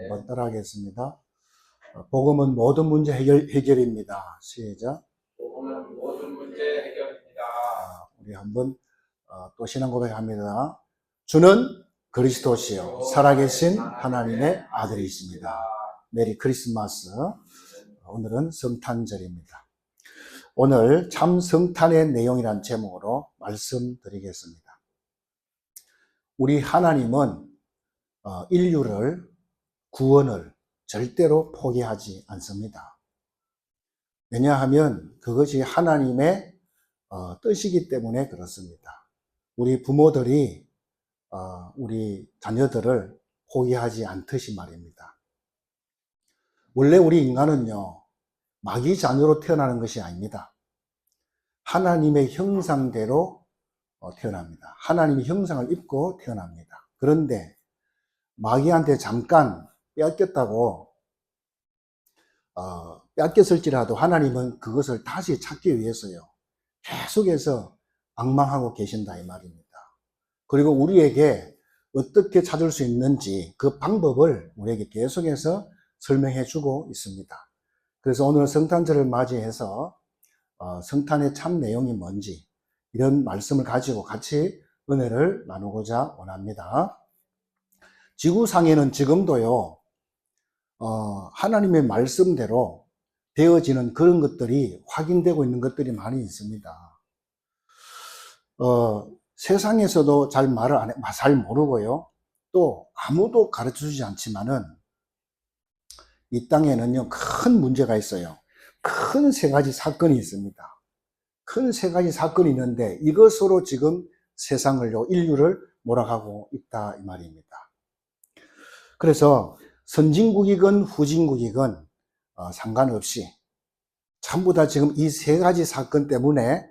한번 따라하겠습니다. 복음은 모든 문제 해결입니다. 시작. 복음은 모든 문제 해결입니다. 우리 한번 또 신앙 고백합니다. 주는 그리스도시요 살아계신 하나님의 아들이십니다. 메리 크리스마스. 오늘은 성탄절입니다. 오늘 참 성탄의 내용이란 제목으로 말씀드리겠습니다. 우리 하나님은 인류를 구원을 절대로 포기하지 않습니다. 왜냐하면 그것이 하나님의 뜻이기 때문에 그렇습니다. 우리 부모들이 우리 자녀들을 포기하지 않듯이 말입니다. 원래 우리 인간은요, 마귀 자녀로 태어나는 것이 아닙니다. 하나님의 형상대로 태어납니다. 하나님의 형상을 입고 태어납니다. 그런데 마귀한테 잠깐 뺏겼다고 뺏겼을지라도 하나님은 그것을 다시 찾기 위해서요, 계속해서 앙망하고 계신다 이 말입니다. 그리고 우리에게 어떻게 찾을 수 있는지 그 방법을 우리에게 계속해서 설명해 주고 있습니다. 그래서 오늘 성탄절을 맞이해서 성탄의 참 내용이 뭔지 이런 말씀을 가지고 같이 은혜를 나누고자 원합니다. 지구상에는 지금도요, 하나님의 말씀대로 되어지는 그런 것들이 확인되고 있는 것들이 많이 있습니다. 세상에서도 잘 모르고요, 또 아무도 가르쳐 주지 않지만은 이 땅에는요, 큰 문제가 있어요. 큰 세 가지 사건이 있습니다. 큰 세 가지 사건이 있는데 이것으로 지금 세상을요, 인류를 몰아가고 있다 이 말입니다. 그래서 선진국이건 후진국이건 상관없이 전부 다 지금 이 세 가지 사건 때문에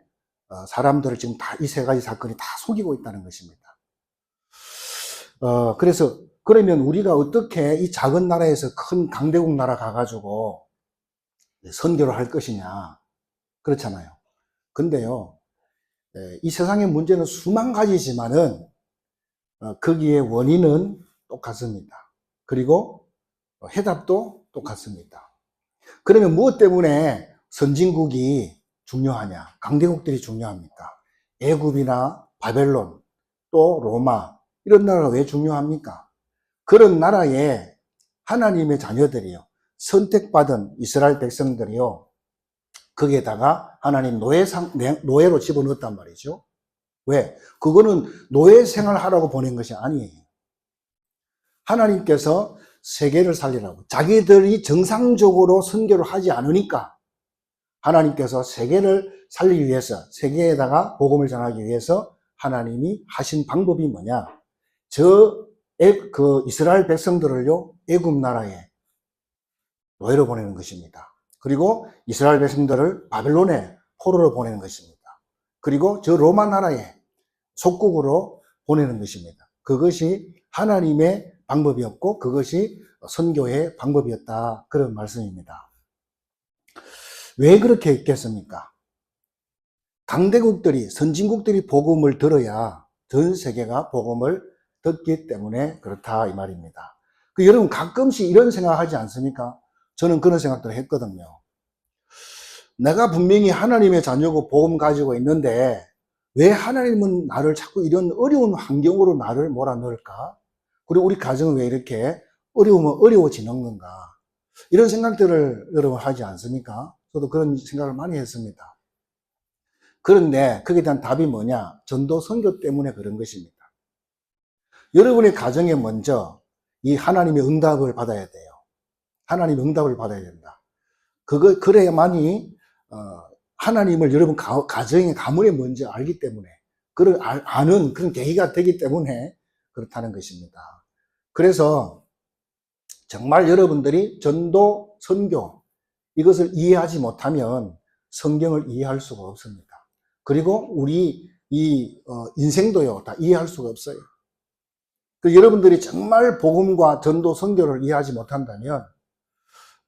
사람들을 지금 다 이 세 가지 사건이 다 속이고 있다는 것입니다. 그래서 그러면 우리가 어떻게 이 작은 나라에서 큰 강대국 나라 가가지고 선교를 할 것이냐, 그렇잖아요. 근데요, 이 세상의 문제는 수만 가지지만은 거기에 원인은 똑같습니다. 그리고 해답도 똑같습니다. 그러면 무엇 때문에 선진국이 중요하냐, 강대국들이 중요합니까? 애굽이나 바벨론, 또 로마, 이런 나라가 왜 중요합니까? 그런 나라에 하나님의 자녀들이요, 선택받은 이스라엘 백성들이요, 거기에다가 하나님 노예로 집어넣었단 말이죠. 왜? 그거는 노예 생활하라고 보낸 것이 아니에요. 하나님께서 세계를 살리라고, 자기들이 정상적으로 선교를 하지 않으니까 하나님께서 세계를 살리기 위해서, 세계에다가 복음을 전하기 위해서 하나님이 하신 방법이 뭐냐? 그 이스라엘 백성들을요, 애굽 나라에 노예로 보내는 것입니다. 그리고 이스라엘 백성들을 바벨론에 포로로 보내는 것입니다. 그리고 저 로마 나라에 속국으로 보내는 것입니다. 그것이 하나님의 방법이었고 그것이 선교의 방법이었다, 그런 말씀입니다. 왜 그렇게 했겠습니까? 강대국들이, 선진국들이 복음을 들어야 전 세계가 복음을 듣기 때문에 그렇다 이 말입니다. 여러분 가끔씩 이런 생각하지 않습니까? 저는 그런 생각들을 했거든요. 내가 분명히 하나님의 자녀고 복음 가지고 있는데 왜 하나님은 나를 자꾸 이런 어려운 환경으로 나를 몰아넣을까? 그리고 우리 가정은 왜 이렇게 어려우면 어려워지는 건가? 이런 생각들을 여러분 하지 않습니까? 저도 그런 생각을 많이 했습니다. 그런데 거기에 대한 답이 뭐냐? 전도 선교 때문에 그런 것입니다. 여러분의 가정에 먼저 이 하나님의 응답을 받아야 돼요. 하나님의 응답을 받아야 된다. 그래야만이 하나님을 여러분 가정의 가문에 먼저 알기 때문에, 아는 그런 계기가 되기 때문에 그렇다는 것입니다. 그래서 정말 여러분들이 전도, 선교, 이것을 이해하지 못하면 성경을 이해할 수가 없습니다. 그리고 우리 인생도요, 다 이해할 수가 없어요. 여러분들이 정말 복음과 전도, 선교를 이해하지 못한다면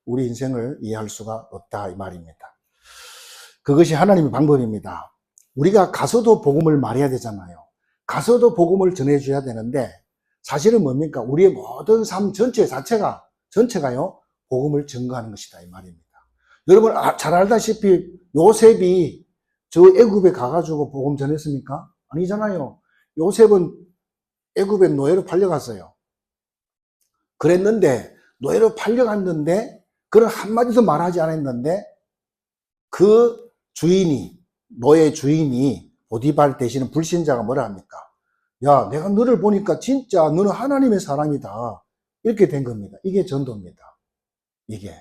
우리 인생을 이해할 수가 없다 이 말입니다. 그것이 하나님의 방법입니다. 우리가 가서도 복음을 말해야 되잖아요. 가서도 복음을 전해줘야 되는데 사실은 뭡니까? 우리의 모든 삶 전체 자체가 전체가요, 복음을 증거하는 것이다 이 말입니다. 여러분 잘 알다시피 요셉이 저 애굽에 가가지고 복음 전했습니까? 아니잖아요. 요셉은 애굽에 노예로 팔려갔어요. 그랬는데 노예로 팔려갔는데 그걸 한마디도 말하지 않았는데 그 주인이, 노예 주인이 보디발 되시는 불신자가 뭐라 합니까? 야, 내가 너를 보니까 진짜 너는 하나님의 사람이다. 이렇게 된 겁니다. 이게 전도입니다. 이게.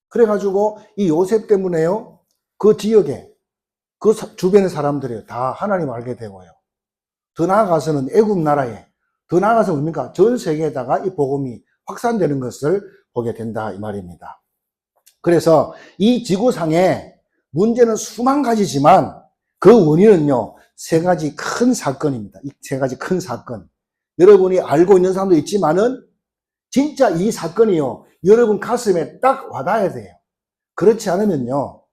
그래가지고 이 요셉 때문에요, 그 지역에, 그 주변의 사람들이 다 하나님 알게 되고요. 더 나아가서는 애굽 나라에, 더 나아가서 뭡니까? 전 세계에다가 이 복음이 확산되는 것을 보게 된다 이 말입니다. 그래서 이 지구상에 문제는 수만 가지지만 그 원인은요, 세 가지 큰 사건입니다. 이 세 가지 큰 사건. 여러분이 알고 있는 사람도 있지만은 진짜 이 사건이요, 여러분 가슴에 딱 와닿아야 돼요. 그렇지 않으면요,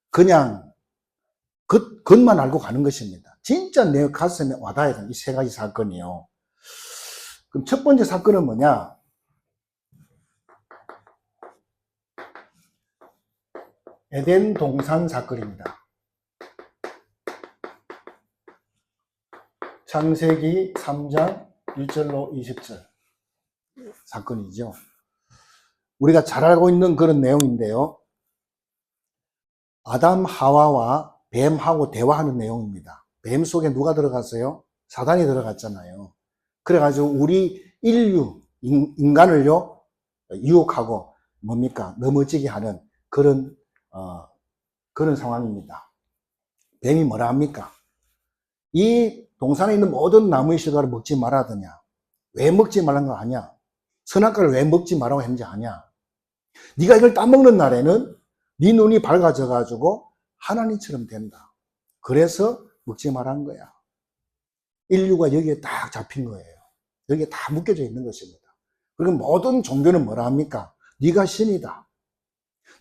그냥 겉만 알고 가는 것입니다. 진짜 내 가슴에 와닿아야 돼요. 이 세 가지 사건이요. 그럼 첫 번째 사건은 뭐냐? 에덴 동산 사건입니다. 창세기 3장 1절로 20절 사건이죠. 우리가 잘 알고 있는 그런 내용인데요. 아담 하와와 뱀하고 대화하는 내용입니다. 뱀 속에 누가 들어갔어요? 사단이 들어갔잖아요. 그래가지고 우리 인류, 인간을요, 유혹하고 뭡니까? 넘어지게 하는 그런 상황입니다. 뱀이 뭐라 합니까? 이 동산에 있는 모든 나무의 실과를 먹지 말아더냐? 왜 먹지 말란 거 아니야? 선악과를 왜 먹지 말라고 했는지 아냐? 네가 이걸 따먹는 날에는 네 눈이 밝아져 가지고 하나님처럼 된다. 그래서 먹지 말한 거야. 인류가 여기에 딱 잡힌 거예요. 여기에 다 묶여져 있는 것입니다. 그리고 모든 종교는 뭐라 합니까? 네가 신이다.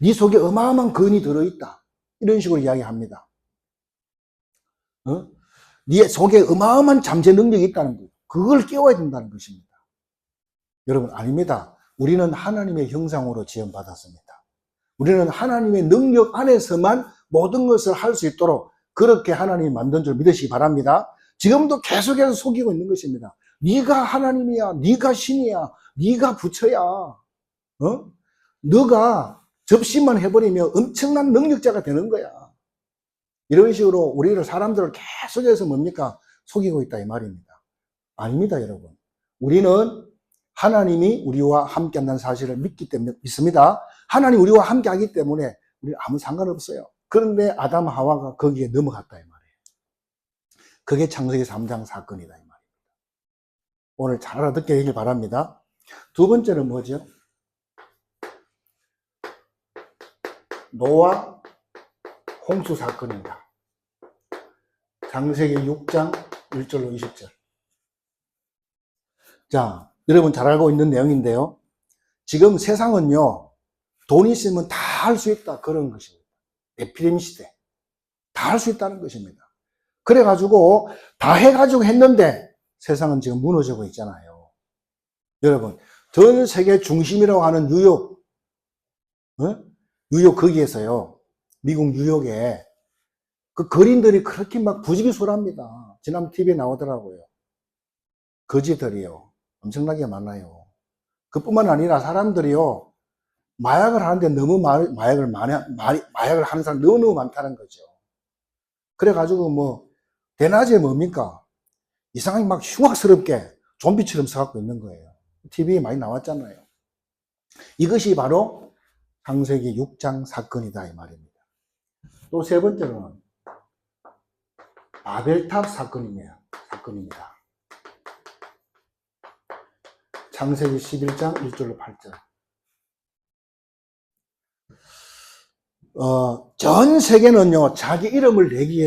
네 속에 어마어마한 근이 들어있다. 이런 식으로 이야기합니다. 네 속에 어마어마한 잠재 능력이 있다는 거예요. 그걸 깨워야 된다는 것입니다. 여러분, 아닙니다. 우리는 하나님의 형상으로 지음받았습니다. 우리는 하나님의 능력 안에서만 모든 것을 할 수 있도록 그렇게 하나님이 만든 줄 믿으시기 바랍니다. 지금도 계속해서 속이고 있는 것입니다. 네가 하나님이야, 네가 신이야, 네가 부처야. 너가 접시만 해버리면 엄청난 능력자가 되는 거야. 이런 식으로 우리를, 사람들을 계속해서 뭡니까? 속이고 있다 이 말입니다. 아닙니다, 여러분. 우리는 하나님이 우리와 함께 한다는 사실을 믿기 때문에 믿습니다. 하나님 우리와 함께 하기 때문에 우리는 아무 상관없어요. 그런데 아담 하와가 거기에 넘어갔다 이 말이에요. 그게 창세기 3장 사건이다 이 말입니다. 오늘 잘 알아듣게 되길 바랍니다. 두 번째는 뭐죠? 노아 홍수 사건입니다. 창세기 6장 1절로 20절. 자, 여러분 잘 알고 있는 내용인데요. 지금 세상은요, 돈 있으면 다 할 수 있다. 그런 것입니다. 에피데미 시대. 다 할 수 있다는 것입니다. 그래가지고, 다 해가지고 했는데, 세상은 지금 무너지고 있잖아요. 여러분, 전 세계 중심이라고 하는 뉴욕, 뉴욕 거기에서요, 미국 뉴욕에, 그 거린들이 그렇게 막 부지기수랍니다. 지난 TV에 나오더라고요. 거지들이요. 엄청나게 많아요. 그뿐만 아니라 사람들이요, 마약을 하는데 너무 마약을 하는 사람 너무 많다는 거죠. 그래가지고 대낮에 뭡니까? 이상하게 막 흉악스럽게 좀비처럼 서갖고 있는 거예요. TV에 많이 나왔잖아요. 이것이 바로 창세기 6장 사건이다 이 말입니다. 또 세 번째는 바벨탑 사건입니다. 창세기 11장 1절로 8절. 전 세계는요, 자기 이름을 내기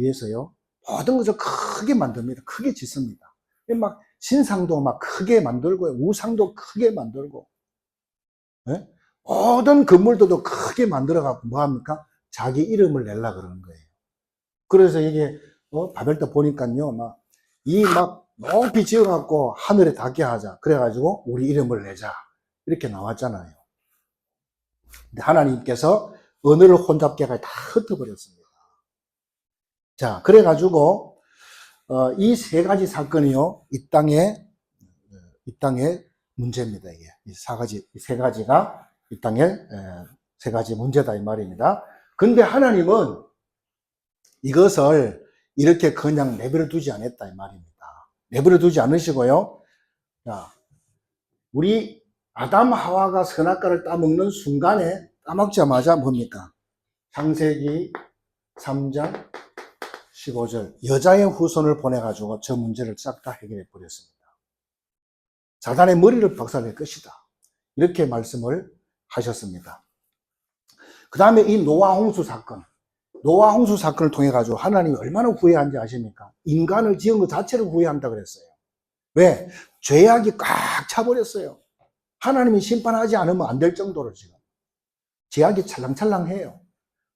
위해서요, 모든 것을 크게 만듭니다. 크게 짓습니다. 막 신상도 막 크게 만들고, 우상도 크게 만들고, 네? 모든 건물들도 크게 만들어갖고 뭐합니까? 자기 이름을 내려고 그러는 거예요. 그래서 이게, 바벨탑 보니까요, 높이 지어갖고 하늘에 닿게 하자. 그래가지고 우리 이름을 내자. 이렇게 나왔잖아요. 근데 하나님께서 언어를 혼잡케가 다 흩어버렸습니다. 자, 그래가지고 이 세 가지 사건이요, 이 땅의 문제입니다. 이게 이 세 가지가 이 땅의 세 가지 문제다 이 말입니다. 근데 하나님은 이것을 이렇게 그냥 내버려 두지 않았다 이 말입니다. 내버려 두지 않으시고요. 자, 우리 아담 하와가 선악과를 따먹는 순간에 따먹자마자 뭡니까? 창세기 3장 15절 여자의 후손을 보내가지고 저 문제를 싹 다 해결해 버렸습니다. 사단의 머리를 박살낼 것이다. 이렇게 말씀을 하셨습니다. 그 다음에 이 노아 홍수 사건을 통해 가지고 하나님이 얼마나 후회한지 아십니까? 인간을 지은 것 자체를 후회한다 그랬어요. 왜? 죄악이 꽉 차버렸어요. 하나님이 심판하지 않으면 안 될 정도로 지금 죄악이 찰랑찰랑해요.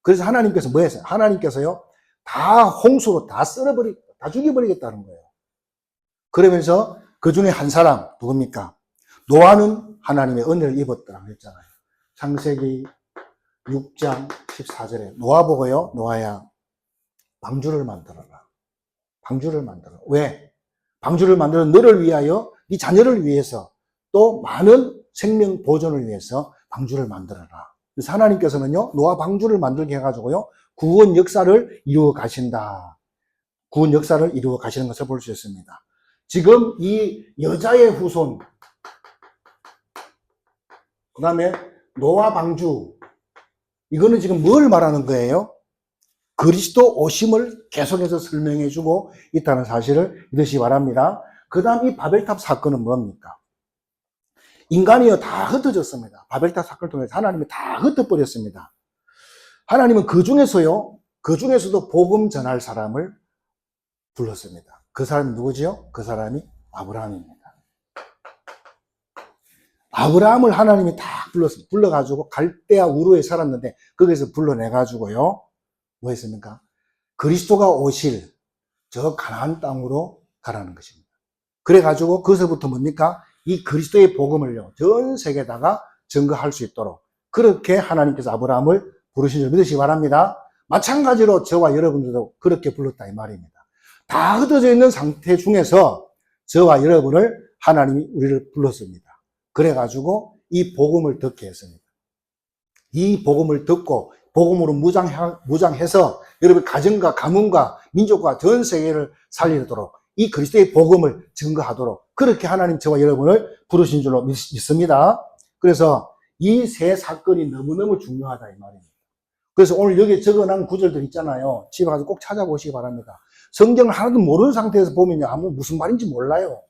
그래서 하나님께서 뭐 했어요? 하나님께서요 다 홍수로 다 다 죽여버리겠다는 거예요. 그러면서 그 중에 한 사람 누굽니까? 노아는 하나님의 은혜를 입었더라 그랬잖아요. 창세기 6장 14절에 노아 보고요, 노아야 방주를 만들어라. 방주를 만들어. 왜? 방주를 만들어 너를 위하여, 네 자녀를 위해서, 또 많은 생명 보존을 위해서 방주를 만들어라. 그래서 하나님께서는요, 노아 방주를 만들게 해가지고요, 구원 역사를 이루어 가신다. 구원 역사를 이루어 가시는 것을 볼 수 있습니다. 지금 이 여자의 후손, 그 다음에 노아 방주, 이거는 지금 뭘 말하는 거예요? 그리스도 오심을 계속해서 설명해주고 있다는 사실을 믿으시기 바랍니다. 그 다음 이 바벨탑 사건은 뭡니까? 인간이요 다 흩어졌습니다. 바벨탑 사건을 통해서 하나님이 다 흩어버렸습니다. 하나님은 그 중에서도 복음 전할 사람을 불렀습니다. 그 사람이 누구지요? 그 사람이 아브라함입니다. 아브라함을 하나님이 다 불러가지고 갈대아 우르에 살았는데 거기서 불러내가지고요 뭐 했습니까? 그리스도가 오실 저 가나안 땅으로 가라는 것입니다. 그래가지고 거기서부터 뭡니까? 이 그리스도의 복음을요 전 세계에다가 증거할 수 있도록 그렇게 하나님께서 아브라함을 부르신 줄 믿으시기 바랍니다. 마찬가지로 저와 여러분들도 그렇게 불렀다 이 말입니다. 다 흩어져 있는 상태 중에서 저와 여러분을 하나님이 우리를 불렀습니다. 그래가지고 이 복음을 듣게 했습니다. 이 복음을 듣고 복음으로 무장해서 여러분 가정과 가문과 민족과 전 세계를 살리도록 이 그리스도의 복음을 증거하도록 그렇게 하나님 저와 여러분을 부르신 줄로 믿습니다. 그래서 이 세 사건이 너무너무 중요하다 이 말입니다. 그래서 오늘 여기 적어놓은 구절들 있잖아요. 집에 가서 꼭 찾아보시기 바랍니다. 성경을 하나도 모르는 상태에서 보면요 아무 무슨 말인지 몰라요.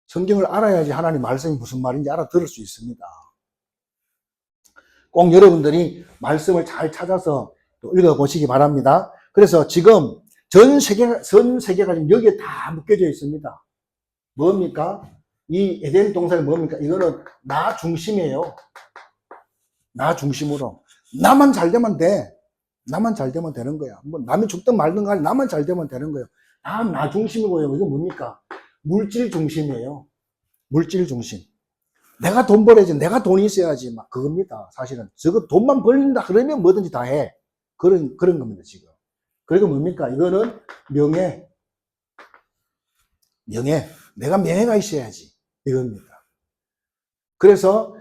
성경을 알아야지 하나님 말씀이 무슨 말인지 알아들을 수 있습니다. 꼭 여러분들이 말씀을 잘 찾아서 또 읽어보시기 바랍니다. 그래서 지금 전 세계가 지금 여기에 다 묶여져 있습니다. 뭡니까? 이 에덴 동산이 뭡니까? 이거는 나 중심이에요. 나 중심으로. 나만 잘 되면 돼. 나만 잘 되면 되는 거야. 뭐 남이 죽든 말든 간에 나만 잘 되면 되는 거예요. 나 중심이고요. 이거 뭡니까? 물질 중심이에요. 물질 중심. 내가 돈 벌어야지, 내가 돈이 있어야지, 막 그겁니다. 사실은. 저거 돈만 벌린다 그러면 뭐든지 다 해. 그런 겁니다, 지금. 그리고 뭡니까? 이거는 명예. 내가 명예가 있어야지. 이겁니다. 그래서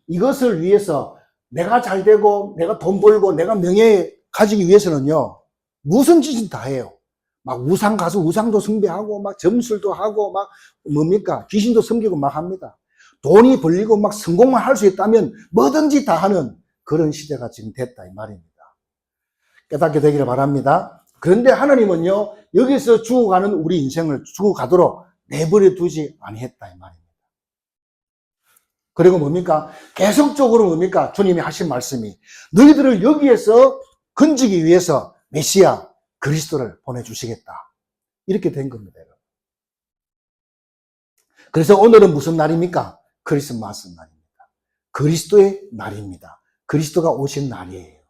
이것을 위해서 내가 잘 되고, 내가 돈 벌고, 내가 명예 가지기 위해서는요, 무슨 짓을 다 해요. 막 우상 가서 우상도 숭배하고, 막 점술도 하고, 막 뭡니까? 귀신도 섬기고 막 합니다. 돈이 벌리고 막 성공만 할 수 있다면 뭐든지 다 하는 그런 시대가 지금 됐다 이 말입니다. 깨닫게 되기를 바랍니다. 그런데 하나님은요, 여기서 죽어가는 우리 인생을 죽어가도록 내버려 두지 아니했다 이 말입니다. 그리고 뭡니까? 계속적으로 뭡니까? 주님이 하신 말씀이 너희들을 여기에서 건지기 위해서 메시아 그리스도를 보내주시겠다. 이렇게 된 겁니다. 그래서 오늘은 무슨 날입니까? 크리스마스 날입니다. 그리스도의 날입니다. 그리스도가 오신 날이에요.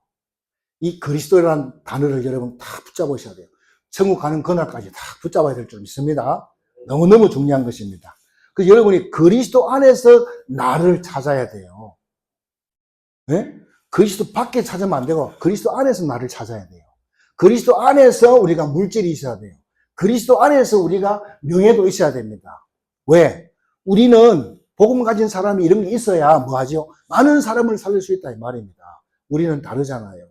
이 그리스도라는 단어를 여러분 다 붙잡으셔야 돼요. 천국 가는 그날까지 다 붙잡아야 될 줄 믿습니다. 너무너무 중요한 것입니다. 그래서 여러분이 그리스도 안에서 나를 찾아야 돼요. 네? 그리스도 밖에 찾으면 안 되고 그리스도 안에서 나를 찾아야 돼요. 그리스도 안에서 우리가 물질이 있어야 돼요. 그리스도 안에서 우리가 명예도 있어야 됩니다. 왜? 우리는 복음 가진 사람이 이런 게 있어야 뭐 하죠? 많은 사람을 살릴 수 있다 이 말입니다. 우리는 다르잖아요.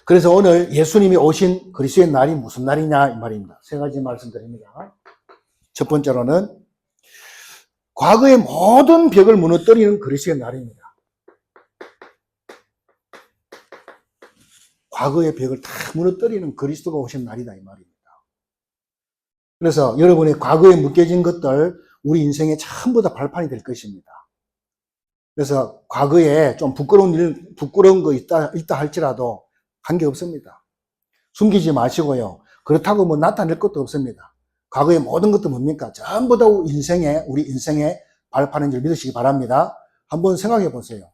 그래서 오늘 예수님이 오신 그리스도의 날이 무슨 날이냐 이 말입니다. 세 가지 말씀드립니다. 첫 번째로는 과거의 모든 벽을 무너뜨리는 그리스도의 날입니다. 과거의 벽을 다 무너뜨리는 그리스도가 오신 날이다 이 말입니다. 그래서 여러분의 과거에 묶여진 것들 우리 인생에 전부 다 발판이 될 것입니다. 그래서 과거에 좀 부끄러운 거 있다 할지라도 관계없습니다. 숨기지 마시고요. 그렇다고 뭐 나타낼 것도 없습니다. 과거의 모든 것도 뭡니까? 전부 다 우리 인생의 발판인 줄 믿으시기 바랍니다. 한번 생각해 보세요.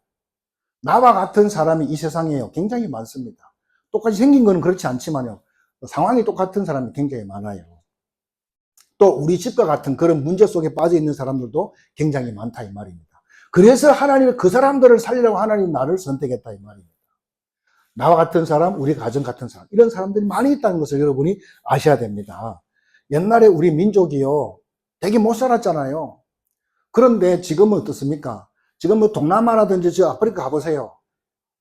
나와 같은 사람이 이 세상에요. 굉장히 많습니다. 똑같이 생긴 거는 그렇지 않지만요. 상황이 똑같은 사람이 굉장히 많아요. 또 우리 집과 같은 그런 문제 속에 빠져 있는 사람들도 굉장히 많다 이 말입니다. 그래서 하나님은 그 사람들을 살리려고 하나님 나를 선택했다 이 말입니다. 나와 같은 사람, 우리 가정 같은 사람, 이런 사람들이 많이 있다는 것을 여러분이 아셔야 됩니다. 옛날에 우리 민족이요, 되게 못 살았잖아요. 그런데 지금은 어떻습니까? 지금 뭐 동남아라든지 저 아프리카 가보세요.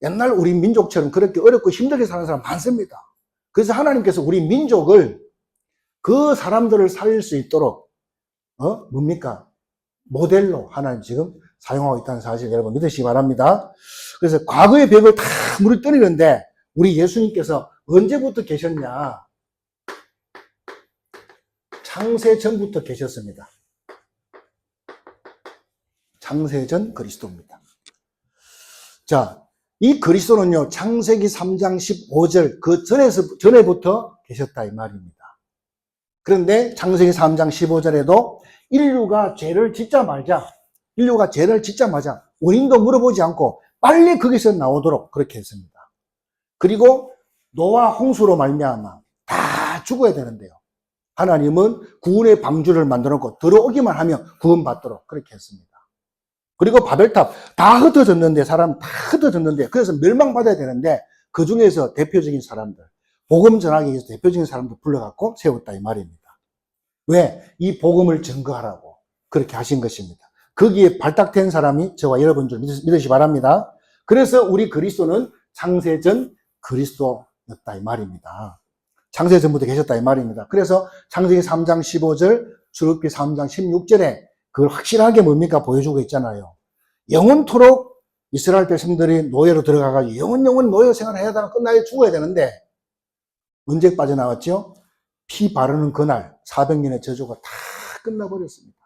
옛날 우리 민족처럼 그렇게 어렵고 힘들게 사는 사람 많습니다. 그래서 하나님께서 우리 민족을 그 사람들을 살릴 수 있도록 뭡니까? 모델로 하나님 지금 사용하고 있다는 사실 여러분 믿으시기 바랍니다. 그래서 과거의 벽을 다 무너뜨리는데 우리 예수님께서 언제부터 계셨냐? 창세 전부터 계셨습니다. 창세 전 그리스도입니다. 자, 이 그리스도는요, 창세기 3장 15절 그 전에부터 계셨다 이 말입니다. 그런데 창세기 3장 15절에도 인류가 죄를 짓자마자 원인도 물어보지 않고 빨리 거기서 나오도록 그렇게 했습니다. 그리고 노아 홍수로 말미암아 다 죽어야 되는데요. 하나님은 구원의 방주를 만들어 놓고 들어오기만 하면 구원받도록 그렇게 했습니다. 그리고 바벨탑 다 흩어졌는데 사람 다 흩어졌는데 그래서 멸망받아야 되는데 그 중에서 대표적인 사람들 복음 전하기 위해서 대표적인 사람들 불러갖고 세웠다 이 말입니다. 왜? 이 복음을 증거하라고 그렇게 하신 것입니다. 거기에 발탁된 사람이 저와 여러분 줄 믿으시기 바랍니다. 그래서 우리 그리스도는 창세전 그리스도였다 이 말입니다. 창세전부터 계셨다 이 말입니다. 그래서 창세기 3장 15절, 출애굽기 3장 16절에 그걸 확실하게 뭡니까? 보여주고 있잖아요. 영원토록 이스라엘 백성들이 노예로 들어가가지고 영원 노예 생활을 해야 되나 끝나야 죽어야 되는데 언제 빠져나왔죠? 피 바르는 그날 400년의 저주가 다 끝나버렸습니다.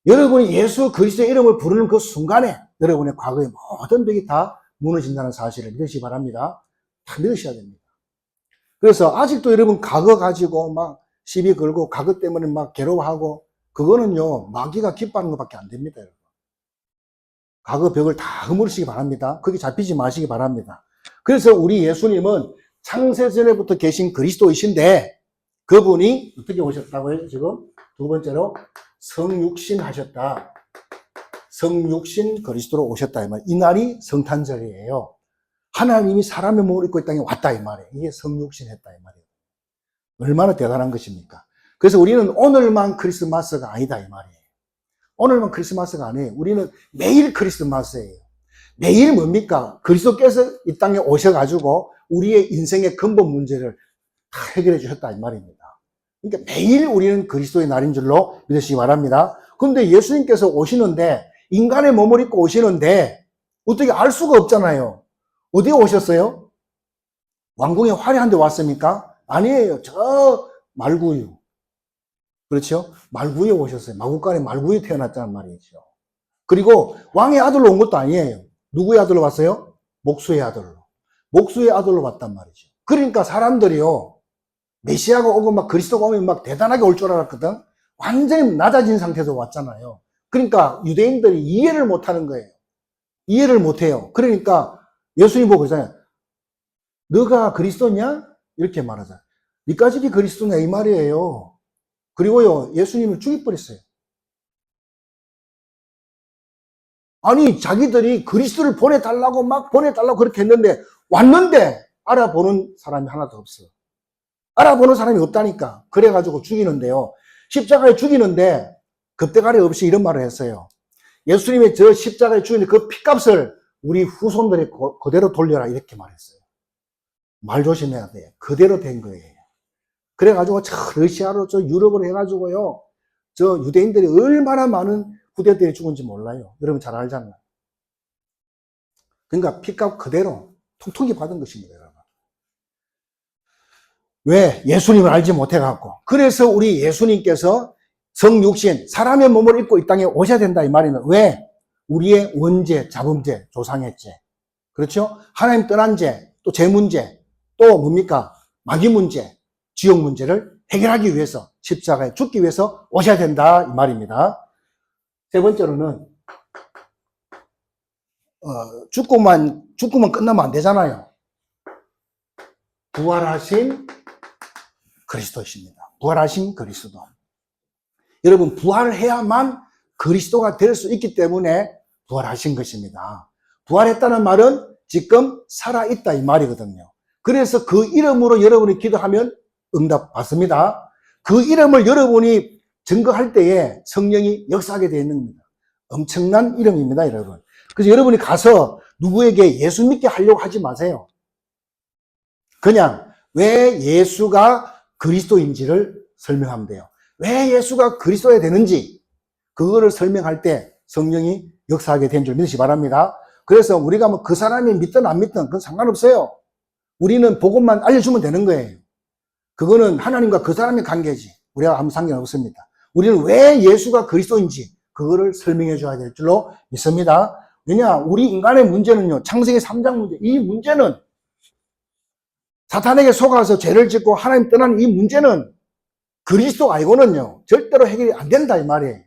여러분이 예수 그리스도의 이름을 부르는 그 순간에 여러분의 과거의 모든 벽이 다 무너진다는 사실을 믿으시기 바랍니다. 다 믿으셔야 됩니다. 그래서 아직도 여러분 과거 가지고 막 시비 걸고 과거 때문에 막 괴로워하고 그거는요 마귀가 기뻐하는 것밖에 안 됩니다. 여러분. 과거 벽을 다 허물으시기 바랍니다. 거기 잡히지 마시기 바랍니다. 그래서 우리 예수님은 창세전에부터 계신 그리스도이신데 그분이 어떻게 오셨다고 해요? 지금 두 번째로 성육신 하셨다. 성육신 그리스도로 오셨다. 이 날이 성탄절이에요. 하나님이 사람의 몸을 입고 이 땅에 왔다 이 말이에요. 이게 성육신 했다 이 말이에요. 얼마나 대단한 것입니까? 그래서 우리는 오늘만 크리스마스가 아니다 이 말이에요. 오늘만 크리스마스가 아니에요. 우리는 매일 크리스마스예요. 매일 뭡니까? 그리스도께서 이 땅에 오셔가지고 우리의 인생의 근본 문제를 다 해결해 주셨다 이 말입니다. 그러니까 매일 우리는 그리스도의 날인 줄로 믿으시기 바랍니다. 그런데 예수님께서 오시는데 인간의 몸을 입고 오시는데 어떻게 알 수가 없잖아요. 어디에 오셨어요? 왕궁의 화려한 데 왔습니까? 아니에요. 저 말구유. 그렇죠? 말구유에 오셨어요. 마구간에 말구유에 태어났다는 말이죠. 그리고 왕의 아들로 온 것도 아니에요. 누구의 아들로 왔어요? 목수의 아들로. 목수의 아들로 왔단 말이죠. 그러니까 사람들이요. 메시아가 오고 막 그리스도가 오면 막 대단하게 올 줄 알았거든. 완전히 낮아진 상태에서 왔잖아요. 그러니까 유대인들이 이해를 못 하는 거예요. 이해를 못 해요. 그러니까 예수님 보고 그러잖아요. 너가 그리스도냐? 이렇게 말하자. 니까지도 그리스도냐 이 말이에요. 그리고요, 예수님을 죽여버렸어요. 아니, 자기들이 그리스도를 보내달라고 막 보내달라고 그렇게 했는데, 왔는데, 알아보는 사람이 하나도 없어. 알아보는 사람이 없다니까. 그래가지고 죽이는데요. 십자가에 죽이는데, 급대가리 없이 이런 말을 했어요. 예수님의 저 십자가에 죽이는 그 핏값을 우리 후손들이 그대로 돌려라. 이렇게 말했어요. 말 조심해야 돼. 그대로 된 거예요. 그래가지고 저 러시아로 저 유럽으로 해가지고요. 저 유대인들이 얼마나 많은 후대들이 죽은지 몰라요. 여러분 잘 알잖아요. 그러니까 핏값 그대로 통통이 받은 것입니다, 여러분. 왜? 예수님을 알지 못해갖고. 그래서 우리 예수님께서 성육신, 사람의 몸을 입고 이 땅에 오셔야 된다, 이 말이는. 왜? 우리의 원죄, 자범죄, 조상의 죄. 그렇죠? 하나님 떠난 죄, 또 죄 문제, 또 뭡니까? 마귀 문제, 지옥 문제를 해결하기 위해서, 십자가에 죽기 위해서 오셔야 된다, 이 말입니다. 세 번째로는, 죽고만 끝나면 안 되잖아요. 부활하신 그리스도이십니다. 부활하신 그리스도. 여러분, 부활해야만 그리스도가 될 수 있기 때문에 부활하신 것입니다. 부활했다는 말은 지금 살아있다 이 말이거든요. 그래서 그 이름으로 여러분이 기도하면 응답 받습니다. 그 이름을 여러분이 증거할 때에 성령이 역사하게 되어 있는 겁니다. 엄청난 이름입니다, 여러분. 그래서 여러분이 가서 누구에게 예수 믿게 하려고 하지 마세요. 그냥 왜 예수가 그리스도인지를 설명하면 돼요. 왜 예수가 그리스도야 되는지 그거를 설명할 때 성령이 역사하게 된 줄 믿으시 바랍니다. 그래서 우리가 뭐 그 사람이 믿든 안 믿든 그건 상관없어요. 우리는 복음만 알려주면 되는 거예요. 그거는 하나님과 그 사람의 관계지. 우리가 아무 상관없습니다. 우리는 왜 예수가 그리스도인지 그거를 설명해 줘야 될 줄로 믿습니다. 왜냐? 우리 인간의 문제는요. 창세기 3장 문제. 이 문제는 사탄에게 속아서 죄를 짓고 하나님 떠난 이 문제는 그리스도 알고는요. 절대로 해결이 안 된다 이 말이에요.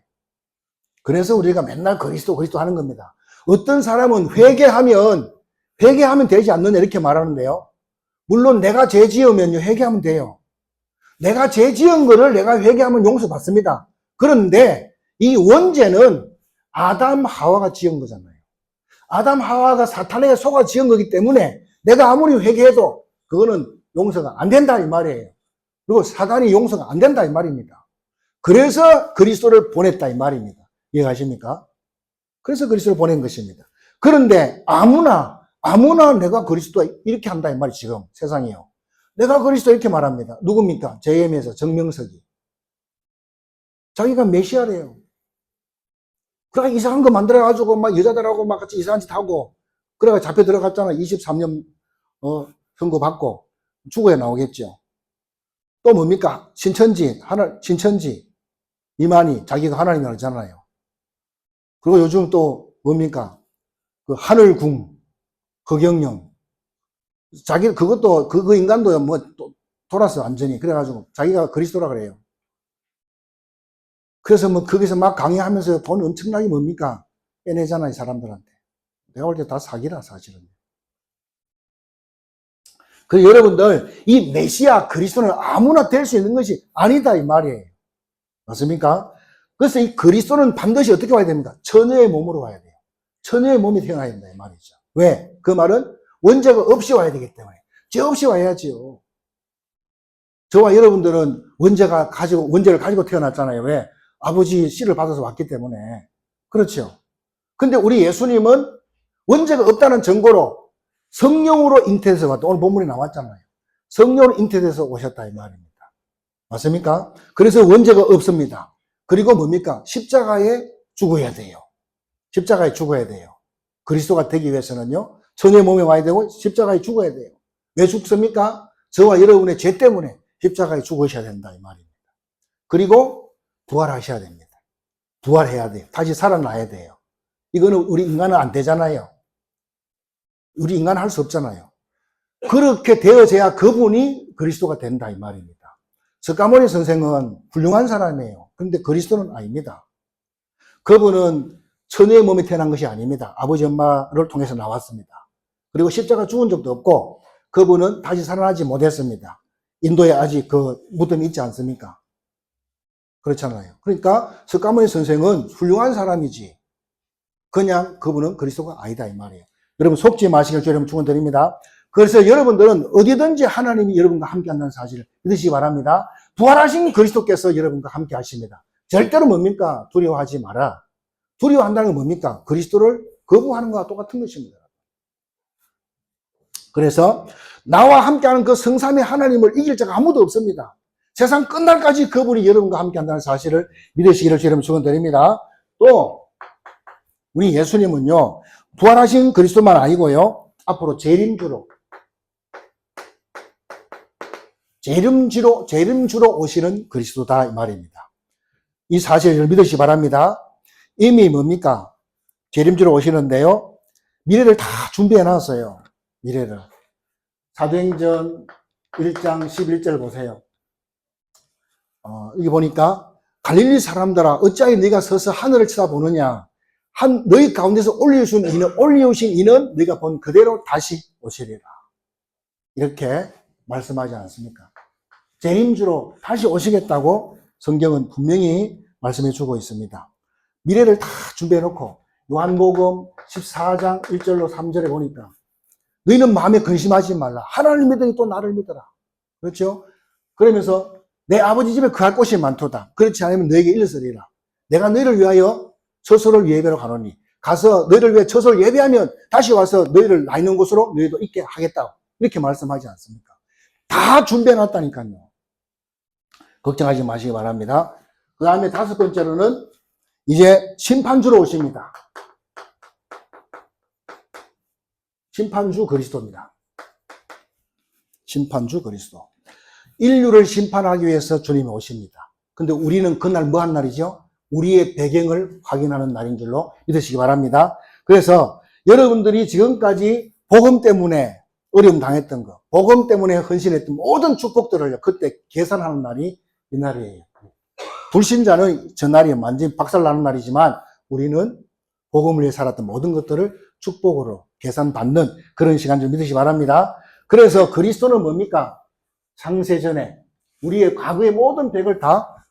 그래서 우리가 맨날 그리스도 하는 겁니다. 어떤 사람은 회개하면 되지 않느냐 이렇게 말하는데요. 물론 내가 죄 지으면요. 회개하면 돼요. 내가 죄 지은 거를 내가 회개하면 용서받습니다. 그런데 이 원죄는 아담 하와가 지은 거잖아요. 아담 하와가 사탄에게 속아 지은 거기 때문에 내가 아무리 회개해도 그거는 용서가 안 된다 이 말이에요. 그리고 사단이 용서가 안 된다 이 말입니다. 그래서 그리스도를 보냈다 이 말입니다. 이해가십니까? 그래서 그리스도를 보낸 것입니다. 그런데 아무나 내가 그리스도 이렇게 한다 이 말이 지금 세상이요. 내가 그리스도 이렇게 말합니다. 누굽니까? JM에서 정명석이. 자기가 메시아래요. 그러니까 이상한 거 만들어가지고 막 여자들하고 막 같이 이상한 짓 하고 그래가 잡혀 들어갔잖아. 23년 선고 받고 죽어야 나오겠죠. 또 뭡니까? 신천지 이만희 자기가 하나님이라고 하잖아요. 그리고 요즘 또 뭡니까? 그 하늘궁 허경영 자기 그것도 그 인간도 뭐 또 돌았어 완전히. 그래가지고 자기가 그리스도라 그래요. 그래서 뭐 거기서 막 강의하면서 돈 엄청나게 뭡니까? 빼내잖아요 이 사람들한테. 내가 볼 때 다 사기라 사실은. 그 여러분들 이 메시아 그리스도는 아무나 될 수 있는 것이 아니다 이 말이에요. 맞습니까? 그래서 이 그리스도는 반드시 어떻게 와야 됩니까? 처녀의 몸으로 와야 돼요. 처녀의 몸이 태어나야 된다 이 말이죠. 왜? 그 말은 원죄가 없이 와야 되기 때문에. 죄 없이 와야지요. 저와 여러분들은 원죄를 가지고 태어났잖아요. 왜? 아버지 씨를 받아서 왔기 때문에. 그렇죠. 근데 우리 예수님은 원죄가 없다는 증거로 성령으로 잉태돼서 왔다. 오늘 본문에 나왔잖아요. 성령으로 잉태돼서 오셨다 이 말입니다. 맞습니까? 그래서 원죄가 없습니다. 그리고 뭡니까? 십자가에 죽어야 돼요. 십자가에 죽어야 돼요. 그리스도가 되기 위해서는요. 천의 몸에 와야 되고 십자가에 죽어야 돼요. 왜 죽습니까? 저와 여러분의 죄 때문에 십자가에 죽으셔야 된다 이 말입니다. 그리고 부활하셔야 됩니다. 부활해야 돼요. 다시 살아나야 돼요. 이거는 우리 인간은 안 되잖아요. 우리 인간은 할 수 없잖아요. 그렇게 되어져야 그분이 그리스도가 된다 이 말입니다. 석가모니 선생은 훌륭한 사람이에요. 그런데 그리스도는 아닙니다. 그분은 처녀의 몸에 태어난 것이 아닙니다. 아버지 엄마를 통해서 나왔습니다. 그리고 십자가 죽은 적도 없고 그분은 다시 살아나지 못했습니다. 인도에 아직 그 무덤이 있지 않습니까? 그렇잖아요. 그러니까 석가모니 선생은 훌륭한 사람이지 그냥 그분은 그리스도가 아니다 이 말이에요. 여러분 속지 마시길 여러분 축원드립니다. 그래서 여러분들은 어디든지 하나님이 여러분과 함께 한다는 사실을 믿으시기 바랍니다. 부활하신 그리스도께서 여러분과 함께 하십니다. 절대로 뭡니까? 두려워하지 마라. 두려워한다는 건 뭡니까? 그리스도를 거부하는 것과 똑같은 것입니다. 그래서 나와 함께하는 그 성삼의 하나님을 이길 자가 아무도 없습니다. 세상 끝날까지 그분이 여러분과 함께 한다는 사실을 믿으시기를 여러분 축원드립니다. 또 우리 예수님은요 부활하신 그리스도만 아니고요 앞으로 재림주로 오시는 그리스도다 이 말입니다. 이 사실을 믿으시기 바랍니다. 이미 뭡니까? 재림주로 오시는데요 미래를 다 준비해 놨어요. 미래를. 사도행전 1장 11절 보세요. 여기 보니까 갈릴리 사람들아 어찌하여 네가 서서 하늘을 쳐다보느냐 너희 가운데서 올리우신 이는 네가 본 그대로 다시 오시리라. 이렇게 말씀하지 않습니까? 재림주로 다시 오시겠다고 성경은 분명히 말씀해 주고 있습니다. 미래를 다 준비해 놓고 요한복음 14장 1절로 3절에 보니까 너희는 마음에 근심하지 말라. 하나님을 믿으니 또 나를 믿어라. 그렇죠? 그러면서 내 아버지 집에 거할 곳이 많도다. 그렇지 않으면 너에게 일러서리라. 내가 너희를 위하여 처소를 예배로 가노니 가서 너희를 위해 처소를 예배하면 다시 와서 너희를 나 있는 곳으로 너희도 있게 하겠다. 이렇게 말씀하지 않습니까? 다 준비해 놨다니까요. 걱정하지 마시기 바랍니다. 그 다음에 다섯 번째로는 이제 심판주로 오십니다. 심판주 그리스도입니다. 심판주 그리스도. 인류를 심판하기 위해서 주님이 오십니다. 근데 우리는 그날 뭐 한 날이죠? 우리의 배경을 확인하는 날인 줄로 믿으시기 바랍니다. 그래서 여러분들이 지금까지 복음 때문에 어려움 당했던 거, 복음 때문에 헌신했던 모든 축복들을 그때 계산하는 날이 이 날이에요. 불신자는 전날이 완전히 박살나는 날이지만 우리는 복음을 위해 살았던 모든 것들을 축복으로 계산받는 그런 시간 좀 믿으시기 바랍니다. 그래서 그리스도는 뭡니까? 창세전에 우리의 과거의 모든 벽을 다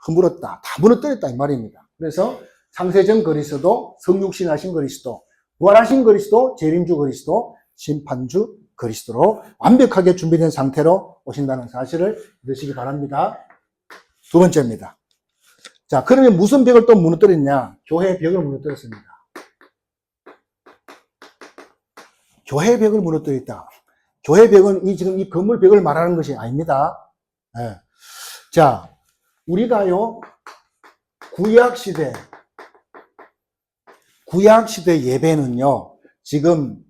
허물었다. 다 무너뜨렸다 이 말입니다. 그래서 창세전 그리스도, 성육신하신 그리스도, 부활하신 그리스도, 재림주 그리스도, 심판주 그리스도로 완벽하게 준비된 상태로 오신다는 사실을 믿으시기 바랍니다. 두 번째입니다. 자, 그러면 무슨 벽을 또 무너뜨렸냐? 교회의 벽을 무너뜨렸습니다. 교회의 벽을 무너뜨렸다. 교회 벽은 지금 이 건물 벽을 말하는 것이 아닙니다. 네. 자, 우리가요, 구약시대 예배는요, 지금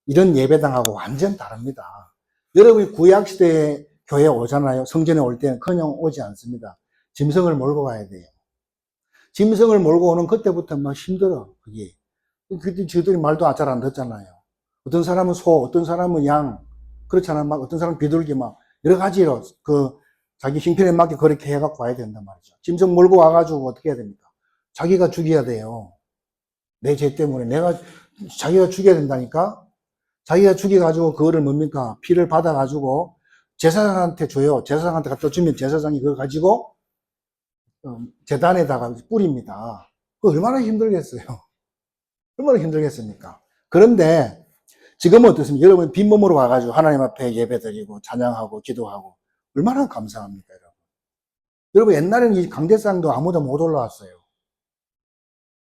이런 예배당하고 완전 다릅니다. 여러분이 구약시대 교회에 오잖아요. 성전에 올 때는 그냥 오지 않습니다. 짐승을 몰고 가야 돼요. 짐승을 몰고 오는 그때부터 막 힘들어, 그게. 그때 저희들이 말도 잘 안 듣잖아요. 어떤 사람은 소, 어떤 사람은 양, 그렇잖아요. 막 어떤 사람은 비둘기 막 여러 가지로 자기 형편에 맞게 그렇게 해갖고 와야 된단 말이죠. 짐승 몰고 와가지고 어떻게 해야 됩니까? 자기가 죽여야 돼요. 내 죄 때문에 자기가 죽여야 된다니까? 자기가 죽여가지고 그거를 뭡니까? 피를 받아가지고 제사장한테 줘요. 제사장한테 갖다 주면 제사장이 그걸 가지고 제단에다가 뿌립니다. 그거 얼마나 힘들겠어요? 얼마나 힘들겠습니까? 그런데 지금은 어떻습니까? 여러분 빈몸으로 와가지고 하나님 앞에 예배드리고 찬양하고 기도하고 얼마나 감사합니까, 여러분? 여러분 옛날에는 이 강대상도 아무도 못 올라왔어요.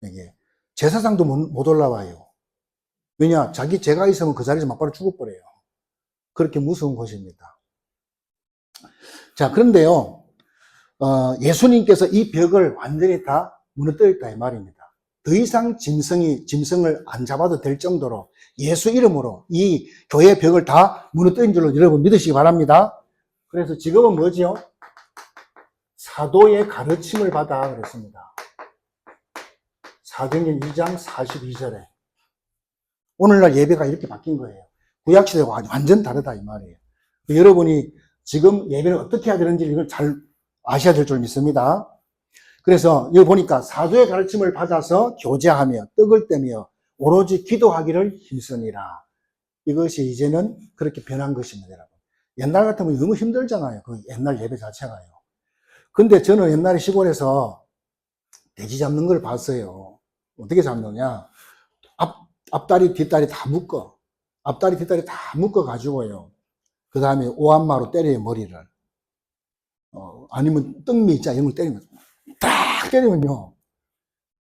이게 제사장도 못 올라와요. 왜냐? 자기 죄가 있으면 그 자리에서 막바로 죽어버려요. 그렇게 무서운 곳입니다. 자, 그런데요, 예수님께서 이 벽을 완전히 다 무너뜨렸다 이 말입니다. 더 이상 짐승을 안 잡아도 될 정도로 예수 이름으로 이 교회의 벽을 다 무너뜨린 줄로 여러분 믿으시기 바랍니다. 그래서 지금은 뭐지요? 사도의 가르침을 받아 그랬습니다. 사도행전 2장 42절에 오늘날 예배가 이렇게 바뀐 거예요. 구약시대와 완전 다르다 이 말이에요. 여러분이 지금 예배를 어떻게 해야 되는지 이걸 잘 아셔야 될 줄 믿습니다. 그래서 여기 보니까 사도의 가르침을 받아서 교제하며 떡을 떼며 오로지 기도하기를 힘쓰니라. 이것이 이제는 그렇게 변한 것입니다, 여러분. 옛날 같으면 너무 힘들잖아요. 그 옛날 예배 자체가요. 근데 저는 옛날에 시골에서 돼지 잡는 걸 봤어요. 어떻게 잡느냐. 앞다리, 뒷다리 다 묶어. 앞다리, 뒷다리 다 묶어가지고요. 그 다음에 오한마로 때려요, 머리를. 아니면 떡미 있자, 이런 걸 때리면, 딱 때리면요.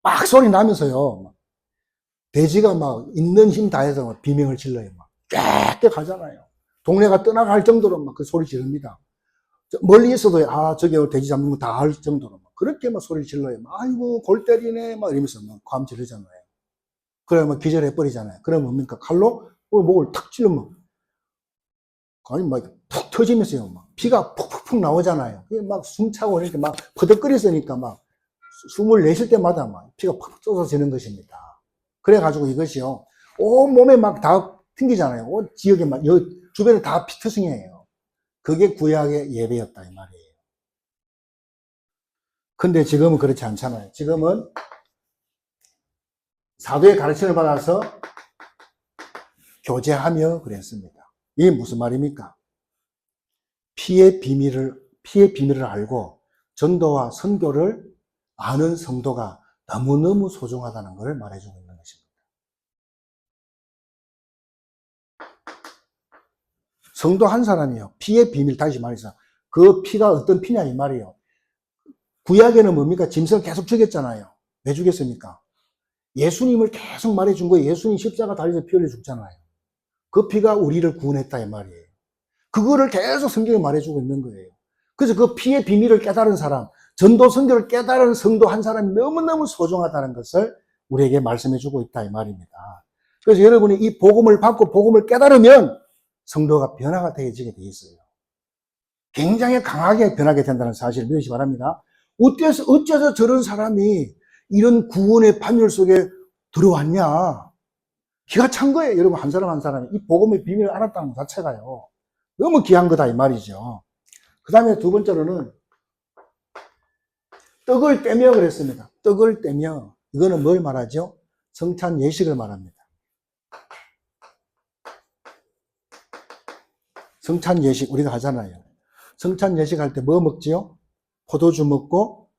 막 소리 나면서요. 돼지가 막 있는 힘 다해서 막 비명을 질러요. 막 깨끗 하잖아요. 동네가 떠나갈 정도로 막 그 소리 지릅니다. 멀리 있어도, 아, 저기 돼지 잡는 거 다 할 정도로 막 그렇게 막 소리 질러요. 막, 아이고, 골 때리네. 막 이러면서 막 감 지르잖아요. 그러면 기절해 버리잖아요. 그러면 뭡니까? 칼로 목을 탁 찌르면, 아니, 막 푹 터지면서요. 막 피가 푹푹푹 나오잖아요. 그게 막 숨차고 이렇게 막 퍼덕거리으니까 막 숨을 내쉴 때마다 막 피가 팍 쏟아지는 것입니다. 그래가지고 이것이요. 온 몸에 막 다 튕기잖아요. 온 지역에 막, 주변에 다 피투성이에요. 그게 구약의 예배였다, 이 말이에요. 근데 지금은 그렇지 않잖아요. 지금은 사도의 가르침을 받아서 교제하며 그랬습니다. 이게 무슨 말입니까? 피의 비밀을 알고 전도와 선교를 아는 성도가 너무너무 소중하다는 것을 말해주고 있는 것입니다. 성도 한 사람이요. 피의 비밀, 다시 말해서 그 피가 어떤 피냐 이 말이에요. 구약에는 뭡니까? 짐승을 계속 죽였잖아요. 왜 죽였습니까? 예수님을 계속 말해준 거예요. 예수님 십자가 달려서 피 흘려 죽잖아요. 그 피가 우리를 구원했다 이 말이에요. 그거를 계속 성경에 말해주고 있는 거예요. 그래서 그 피의 비밀을 깨달은 사람, 전도 선교를 깨달은 성도 한 사람이 너무너무 소중하다는 것을 우리에게 말씀해주고 있다 이 말입니다. 그래서 여러분이 이 복음을 받고 복음을 깨달으면 성도가 변화가 되어지게 돼 있어요. 굉장히 강하게 변하게 된다는 사실을 믿으시기 바랍니다. 어째서 저런 사람이 이런 구원의 판결 속에 들어왔냐? 기가 찬 거예요. 여러분, 한 사람 한 사람이 이 복음의 비밀을 알았다는 것 자체가요. 너무 귀한 거다 이 말이죠. 그 다음에 두 번째로는 떡을 떼며 그랬습니다. 떡을 떼며. 이거는 뭘 말하죠? 성찬 예식을 말합니다. 성찬 예식 우리가 하잖아요. 성찬 예식 할 때 뭐 먹지요? 포도주 먹고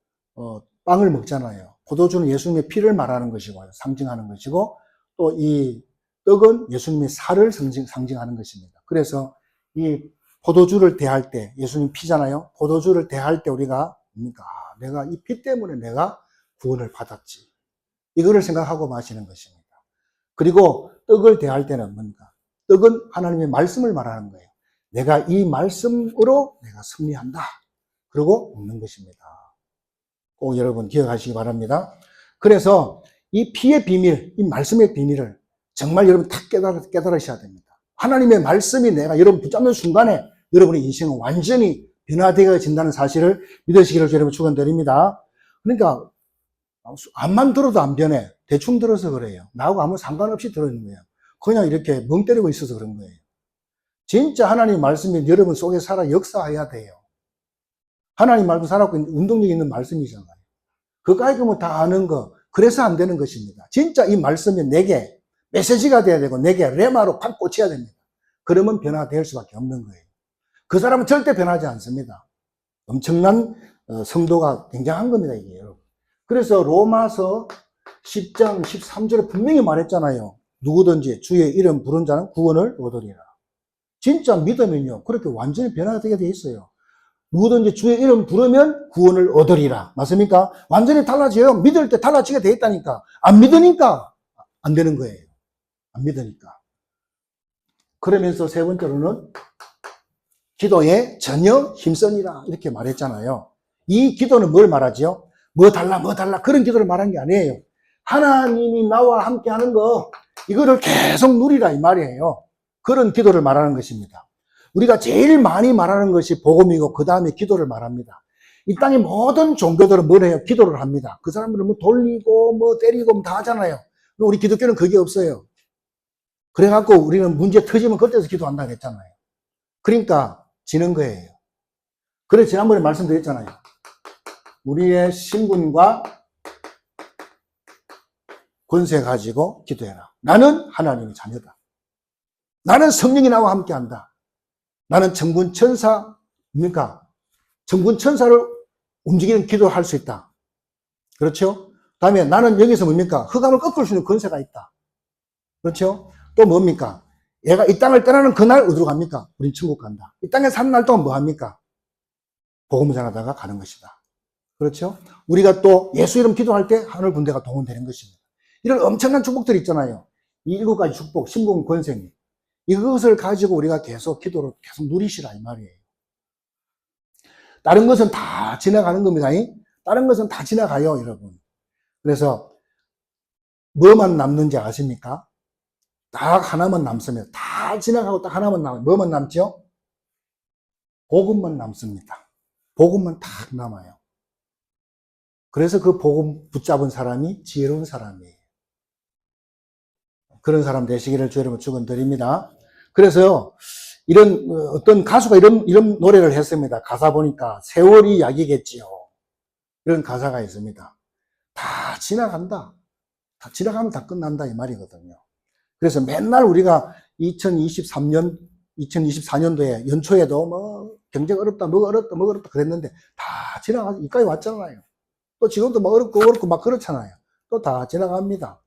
빵을 먹잖아요. 포도주는 예수님의 피를 말하는 것이고 상징하는 것이고 또 이 떡은 예수님의 살을 상징하는 것입니다. 그래서 이 포도주를 대할 때 예수님 피잖아요. 포도주를 대할 때 우리가 뭡니까? 내가 이 피 때문에 내가 구원을 받았지. 이거를 생각하고 마시는 것입니다. 그리고 떡을 대할 때는 뭡니까? 떡은 하나님의 말씀을 말하는 거예요. 내가 이 말씀으로 내가 승리한다. 그러고 먹는 것입니다. 꼭 여러분 기억하시기 바랍니다. 그래서 이 피의 비밀, 이 말씀의 비밀을 정말 여러분 다 깨달으셔야 됩니다. 하나님의 말씀이 내가 여러분 붙잡는 순간에 여러분의 인생은 완전히 변화되어진다는 사실을 믿으시기를 여러분 축원드립니다. 그러니까 암만 들어도 안 변해. 대충 들어서 그래요. 나하고 아무 상관없이 들어있는 거예요. 그냥 이렇게 멍 때리고 있어서 그런 거예요. 진짜 하나님 말씀이 여러분 속에 살아 역사해야 돼요. 하나님 말씀 살았고 운동력 있는 말씀이잖아요. 그거 알고면 다 아는 거. 그래서 안 되는 것입니다. 진짜 이 말씀이 내게 메시지가 돼야 되고 내게 레마로 팍 꽂혀야 됩니다. 그러면 변화될 수밖에 없는 거예요. 그 사람은 절대 변하지 않습니다. 엄청난 성도가 굉장한 겁니다, 이게 여러분. 그래서 로마서 10장 13절에 분명히 말했잖아요. 누구든지 주의 이름 부른 자는 구원을 얻으리라. 진짜 믿으면요, 그렇게 완전히 변화가 되게 돼 있어요. 누구든지 주의 이름 부르면 구원을 얻으리라. 맞습니까? 완전히 달라져요. 믿을 때 달라지게 돼 있다니까. 안 믿으니까 안 되는 거예요. 안 믿으니까. 그러면서 세 번째로는 기도에 전혀 힘쓰니라 이렇게 말했잖아요. 이 기도는 뭘 말하죠? 뭐 달라 그런 기도를 말한 게 아니에요. 하나님이 나와 함께 하는 거 이거를 계속 누리라 이 말이에요. 그런 기도를 말하는 것입니다. 우리가 제일 많이 말하는 것이 복음이고 그 다음에 기도를 말합니다. 이 땅의 모든 종교들은 뭘 해요? 기도를 합니다. 그 사람들은 뭐 돌리고 뭐 때리고 다 하잖아요. 우리 기독교는 그게 없어요. 그래갖고 우리는 문제 터지면 그때서 기도한다고 했잖아요. 그러니까 지는 거예요. 그래서 지난번에 말씀드렸잖아요. 우리의 신분과 권세 가지고 기도해라. 나는 하나님의 자녀다. 나는 성령이 나와 함께 한다. 나는 천군 천사, 뭡니까? 천군 천사를 움직이는 기도를 할 수 있다. 그렇죠? 다음에 나는 여기서 뭡니까? 흑암을 꺾을 수 있는 권세가 있다. 그렇죠? 또 뭡니까? 얘가 이 땅을 떠나는 그날 어디로 갑니까? 우린 천국 간다. 이 땅에 사는 날 동안 뭐 합니까? 복음을 전하다가 가는 것이다. 그렇죠? 우리가 또 예수 이름 기도할 때 하늘 군대가 동원되는 것입니다. 이런 엄청난 축복들이 있잖아요. 이 7가지 축복, 신분, 권세. 이것을 가지고 우리가 계속 기도를 계속 누리시라 이 말이에요. 다른 것은 다 지나가는 겁니다. 다른 것은 다 지나가요, 여러분. 그래서 뭐만 남는지 아십니까? 딱 하나만 남습니다. 다 지나가고 딱 하나만 남아요. 뭐만 남죠? 복음만 남습니다. 복음만 딱 남아요. 그래서 그 복음 붙잡은 사람이 지혜로운 사람이에요. 그런 사람 되시기를 주의 이름으로 축원드립니다. 그래서 이런 어떤 가수가 이런 노래를 했습니다. 가사 보니까 세월이 약이겠지요. 이런 가사가 있습니다. 다 지나간다. 다 지나가면 다 끝난다 이 말이거든요. 그래서 맨날 우리가 2024년도에 연초에도 뭐 경제가 어렵다, 뭐가 어렵다 그랬는데 다 지나가서 이까지 왔잖아요. 또 지금도 뭐 어렵고 막 그렇잖아요. 또 다 지나갑니다.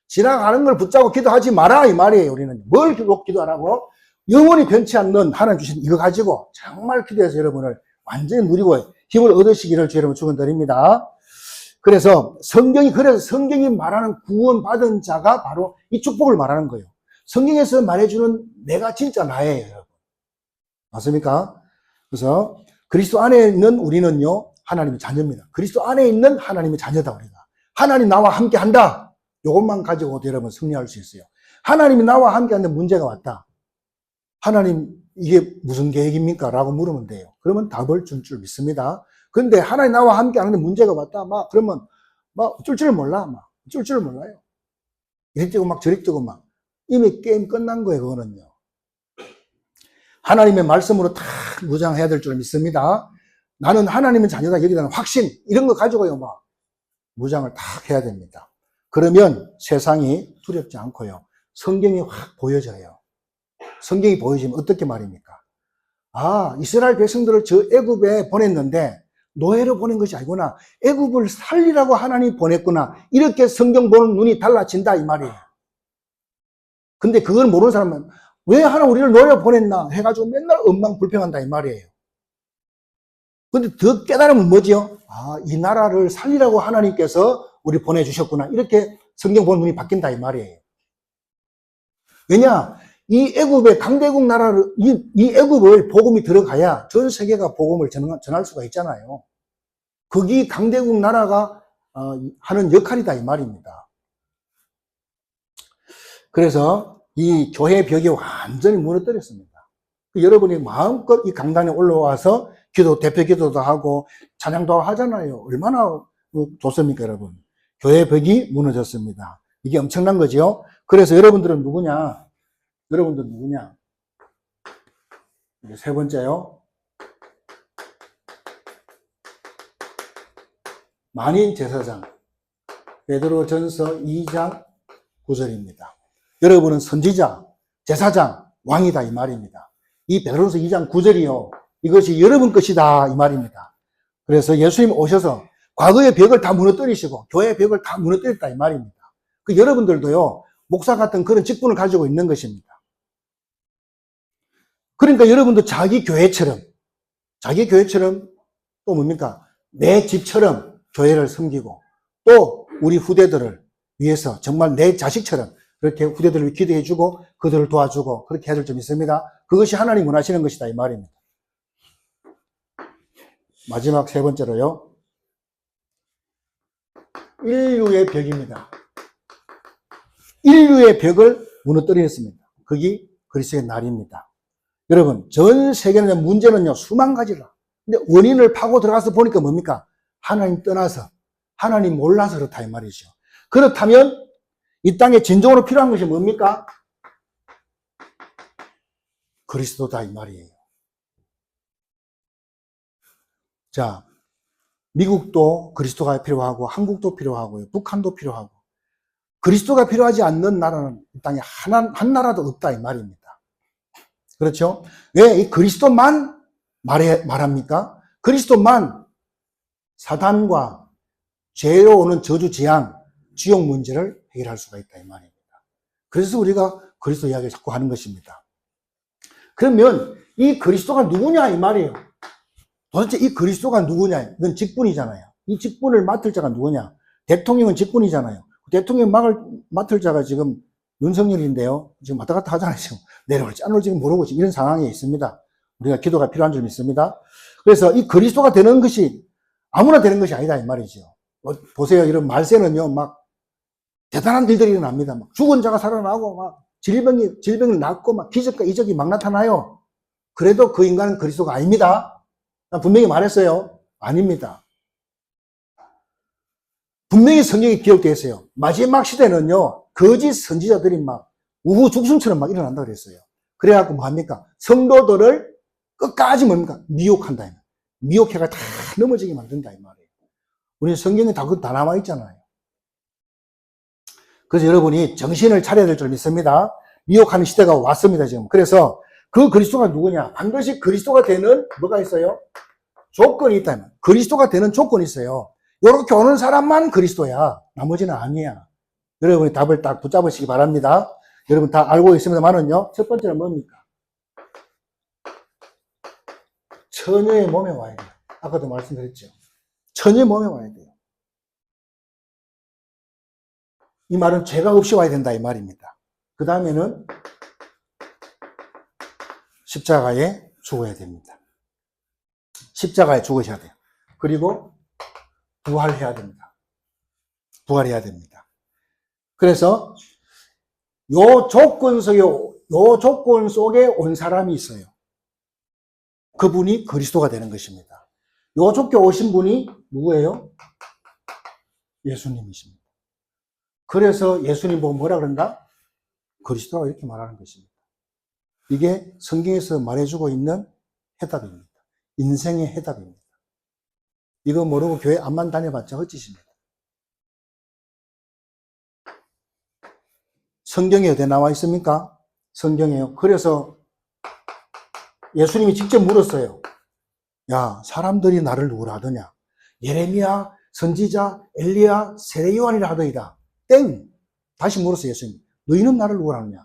지나가는 걸 붙잡고 기도하지 마라 이 말이에요. 우리는 뭘 기도하라고? 영원히 변치 않는 하나님 주신 이거 가지고 정말 기도해서 여러분을 완전히 누리고 힘을 얻으시기를 주의 이름으로 축원드립니다. 그래서 성경이 말하는 구원받은 자가 바로 이 축복을 말하는 거예요. 성경에서 말해주는 내가 진짜 나예요, 여러분. 맞습니까? 그래서 그리스도 안에 있는 우리는요, 하나님의 자녀입니다. 그리스도 안에 있는 하나님의 자녀다, 우리가. 하나님 나와 함께 한다. 이것만 가지고 여러분 승리할 수 있어요. 하나님이 나와 함께 하는데 문제가 왔다. 하나님, 이게 무슨 계획입니까? 라고 물으면 돼요. 그러면 답을 줄 믿습니다. 근데 하나님 나와 함께 하는데 문제가 왔다. 그러면 어쩔 줄 몰라. 어쩔 줄 몰라요. 이리 뛰고 저리 뛰고 이미 게임 끝난 거예요, 그거는요. 하나님의 말씀으로 다 무장해야 될 줄 믿습니다. 나는 하나님의 자녀다, 여기다는 확신, 이런 거 가지고요, 무장을 다 해야 됩니다. 그러면 세상이 두렵지 않고요. 성경이 확 보여져요. 성경이 보여지면 어떻게 말입니까? 이스라엘 백성들을 저 애굽에 보냈는데 노예로 보낸 것이 아니구나. 애굽을 살리라고 하나님이 보냈구나. 이렇게 성경 보는 눈이 달라진다 이 말이에요. 근데 그걸 모르는 사람은 왜 하나님 우리를 노예로 보냈나 해가지고 맨날 엉망불평한다 이 말이에요. 근데 더 깨달으면 뭐지요? 이 나라를 살리라고 하나님께서 우리 보내주셨구나. 이렇게 성경 보는 눈이 바뀐다 이 말이에요. 왜냐? 이 애굽의 강대국 나라를, 이 애굽을 복음이 들어가야 전 세계가 복음을 전할 수가 있잖아요. 거기 강대국 나라가 하는 역할이다 이 말입니다. 그래서 이 교회 벽이 완전히 무너뜨렸습니다. 여러분이 마음껏 이 강단에 올라와서 대표 기도도 하고 찬양도 하잖아요. 얼마나 좋습니까, 여러분? 교회 벽이 무너졌습니다. 이게 엄청난 거죠. 그래서 여러분들은 누구냐? 세 번째요. 만인 제사장. 베드로전서 2장 9절입니다. 여러분은 선지자, 제사장, 왕이다 이 말입니다. 이 베드로전서 2장 9절이요. 이것이 여러분 것이다 이 말입니다. 그래서 예수님 오셔서 과거의 벽을 다 무너뜨리시고 교회의 벽을 다 무너뜨렸다 이 말입니다. 여러분들도요. 목사 같은 그런 직분을 가지고 있는 것입니다. 그러니까 여러분도 자기 교회처럼 또 뭡니까? 내 집처럼 교회를 섬기고 또 우리 후대들을 위해서 정말 내 자식처럼 그렇게 후대들을 기도해주고 그들을 도와주고 그렇게 해야 될 점이 있습니다. 그것이 하나님 원하시는 것이다 이 말입니다. 마지막 세 번째로요. 인류의 벽입니다. 인류의 벽을 무너뜨렸습니다. 그게 그리스도의 날입니다. 여러분, 전 세계는 문제는요, 수만 가지라. 근데 원인을 파고 들어가서 보니까 뭡니까? 하나님 떠나서, 하나님 몰라서 그렇다, 이 말이죠. 그렇다면, 이 땅에 진정으로 필요한 것이 뭡니까? 그리스도다, 이 말이에요. 자, 미국도 그리스도가 필요하고, 한국도 필요하고요, 북한도 필요하고, 그리스도가 필요하지 않는 나라는 이 땅에 한 나라도 없다, 이 말입니다. 그렇죠? 왜 이 그리스도만 말합니까? 그리스도만 사단과 죄로 오는 저주 재앙, 지옥 문제를 해결할 수가 있다 이 말입니다. 그래서 우리가 그리스도 이야기를 자꾸 하는 것입니다. 그러면 이 그리스도가 누구냐 이 말이에요. 도대체 이 그리스도가 누구냐? 이건 직분이잖아요. 이 직분을 맡을 자가 누구냐? 대통령은 직분이잖아요. 대통령 맡을 자가 지금 윤석열인데요. 지금 왔다 갔다 하잖아요. 지금 내려올지 안 올지 모르고 지금 이런 상황에 있습니다. 우리가 기도가 필요한 줄 믿습니다. 그래서 이 그리스도가 되는 것이 아무나 되는 것이 아니다 이 말이죠. 보세요. 이런 말세는요, 막 대단한 일들이 일어납니다. 막 죽은 자가 살아나고, 막 질병을 낫고, 막 기적과 이적이 막 나타나요. 그래도 그 인간은 그리스도가 아닙니다. 나 분명히 말했어요. 아닙니다. 분명히 성경에 기록되어 있어요. 마지막 시대는요, 거짓 선지자들이 막 우후 죽순처럼 막 일어난다 그랬어요. 그래갖고 뭐 합니까? 성도들을 끝까지 뭡니까? 미혹한다. 미혹해가 다 넘어지게 만든다 이 말이에요. 우리 성경에 다 남아 있잖아요. 그래서 여러분이 정신을 차려야 될 줄 믿습니다. 미혹하는 시대가 왔습니다, 지금. 그래서 그 그리스도가 누구냐? 반드시 그리스도가 되는 뭐가 있어요? 조건이 있다면. 그리스도가 되는 조건이 있어요. 요렇게 오는 사람만 그리스도야. 나머지는 아니야. 여러분이 답을 딱 붙잡으시기 바랍니다. 여러분 다 알고 있습니다만은요. 첫 번째는 뭡니까? 처녀의 몸에 와야 돼요. 아까도 말씀드렸죠. 처녀의 몸에 와야 돼요. 이 말은 죄가 없이 와야 된다 이 말입니다. 그 다음에는 십자가에 죽어야 됩니다. 십자가에 죽으셔야 돼요. 그리고 부활해야 됩니다. 부활해야 됩니다. 그래서 요 조건 속에 온 사람이 있어요. 그분이 그리스도가 되는 것입니다. 요 조건에 오신 분이 누구예요? 예수님이십니다. 그래서 예수님 보고 뭐라 그런다? 그리스도라고 이렇게 말하는 것입니다. 이게 성경에서 말해주고 있는 해답입니다. 인생의 해답입니다. 이거 모르고 교회 안만 다녀봤자 헛짓입니다. 성경에 어디 나와 있습니까? 성경에요. 그래서 예수님이 직접 물었어요. 야, 사람들이 나를 누구라 하더냐? 예레미야, 선지자, 엘리야, 세례 요한이라 하더이다. 땡! 다시 물었어요, 예수님. 너희는 나를 누구라 하느냐?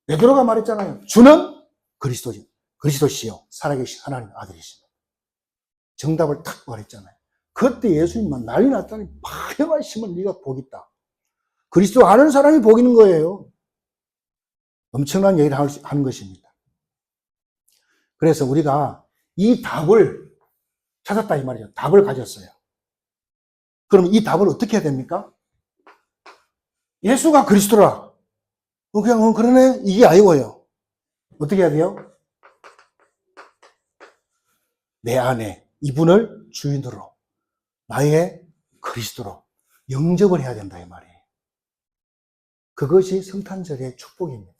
베드로가 말했잖아요. 주는 그리스도시요. 살아계신 하나님 아들이십니다. 정답을 탁 말했잖아요. 그때 예수님만 난리 났다니, 파여가 심은 네가 복 있다. 그리스도 아는 사람이 복 있는 거예요. 엄청난 얘기를 하는 것입니다. 그래서 우리가 이 답을 찾았다 이 말이죠. 답을 가졌어요. 그럼 이 답을 어떻게 해야 됩니까? 예수가 그리스도라. 그냥 그러네 이게 아니고요. 어떻게 해야 돼요? 내 안에 이분을 주인으로 나의 그리스도로 영접을 해야 된다 이 말이에요. 그것이 성탄절의 축복입니다.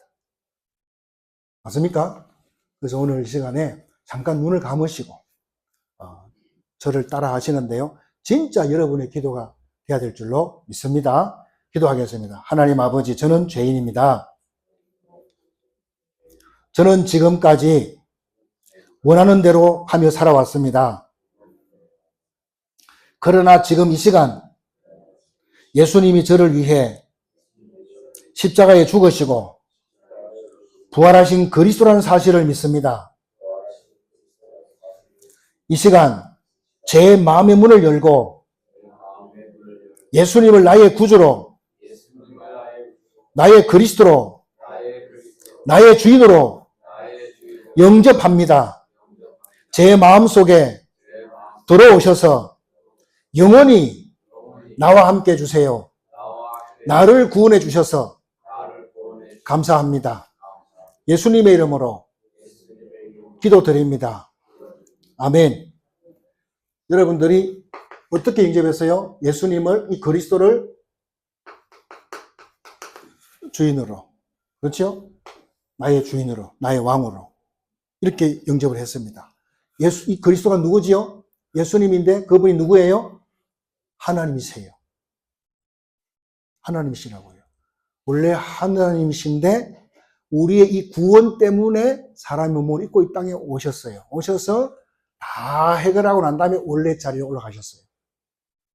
맞습니까? 그래서 오늘 이 시간에 잠깐 눈을 감으시고 저를 따라 하시는데요. 진짜 여러분의 기도가 돼야 될 줄로 믿습니다. 기도하겠습니다. 하나님 아버지, 저는 죄인입니다. 저는 지금까지 원하는 대로 하며 살아왔습니다. 그러나 지금 이 시간 예수님이 저를 위해 십자가에 죽으시고 부활하신 그리스도라는 사실을 믿습니다. 이 시간 제 마음의 문을 열고 예수님을 나의 구주로, 나의 그리스도로, 나의 주인으로 영접합니다. 제 마음속에 들어오셔서 영원히 나와 함께 해주세요. 나를 구원해 주셔서 감사합니다. 예수님의 이름으로 기도드립니다. 아멘. 여러분들이 어떻게 영접했어요? 예수님을, 이 그리스도를 주인으로, 그렇죠? 나의 주인으로, 나의 왕으로 이렇게 영접을 했습니다. 이 그리스도가 누구지요? 예수님인데 그분이 누구예요? 하나님이세요. 하나님이시라고요. 원래 하나님이신데 우리의 이 구원 때문에 사람의 몸을 입고 이 땅에 오셨어요. 오셔서 다 해결하고 난 다음에 원래 자리에 올라가셨어요.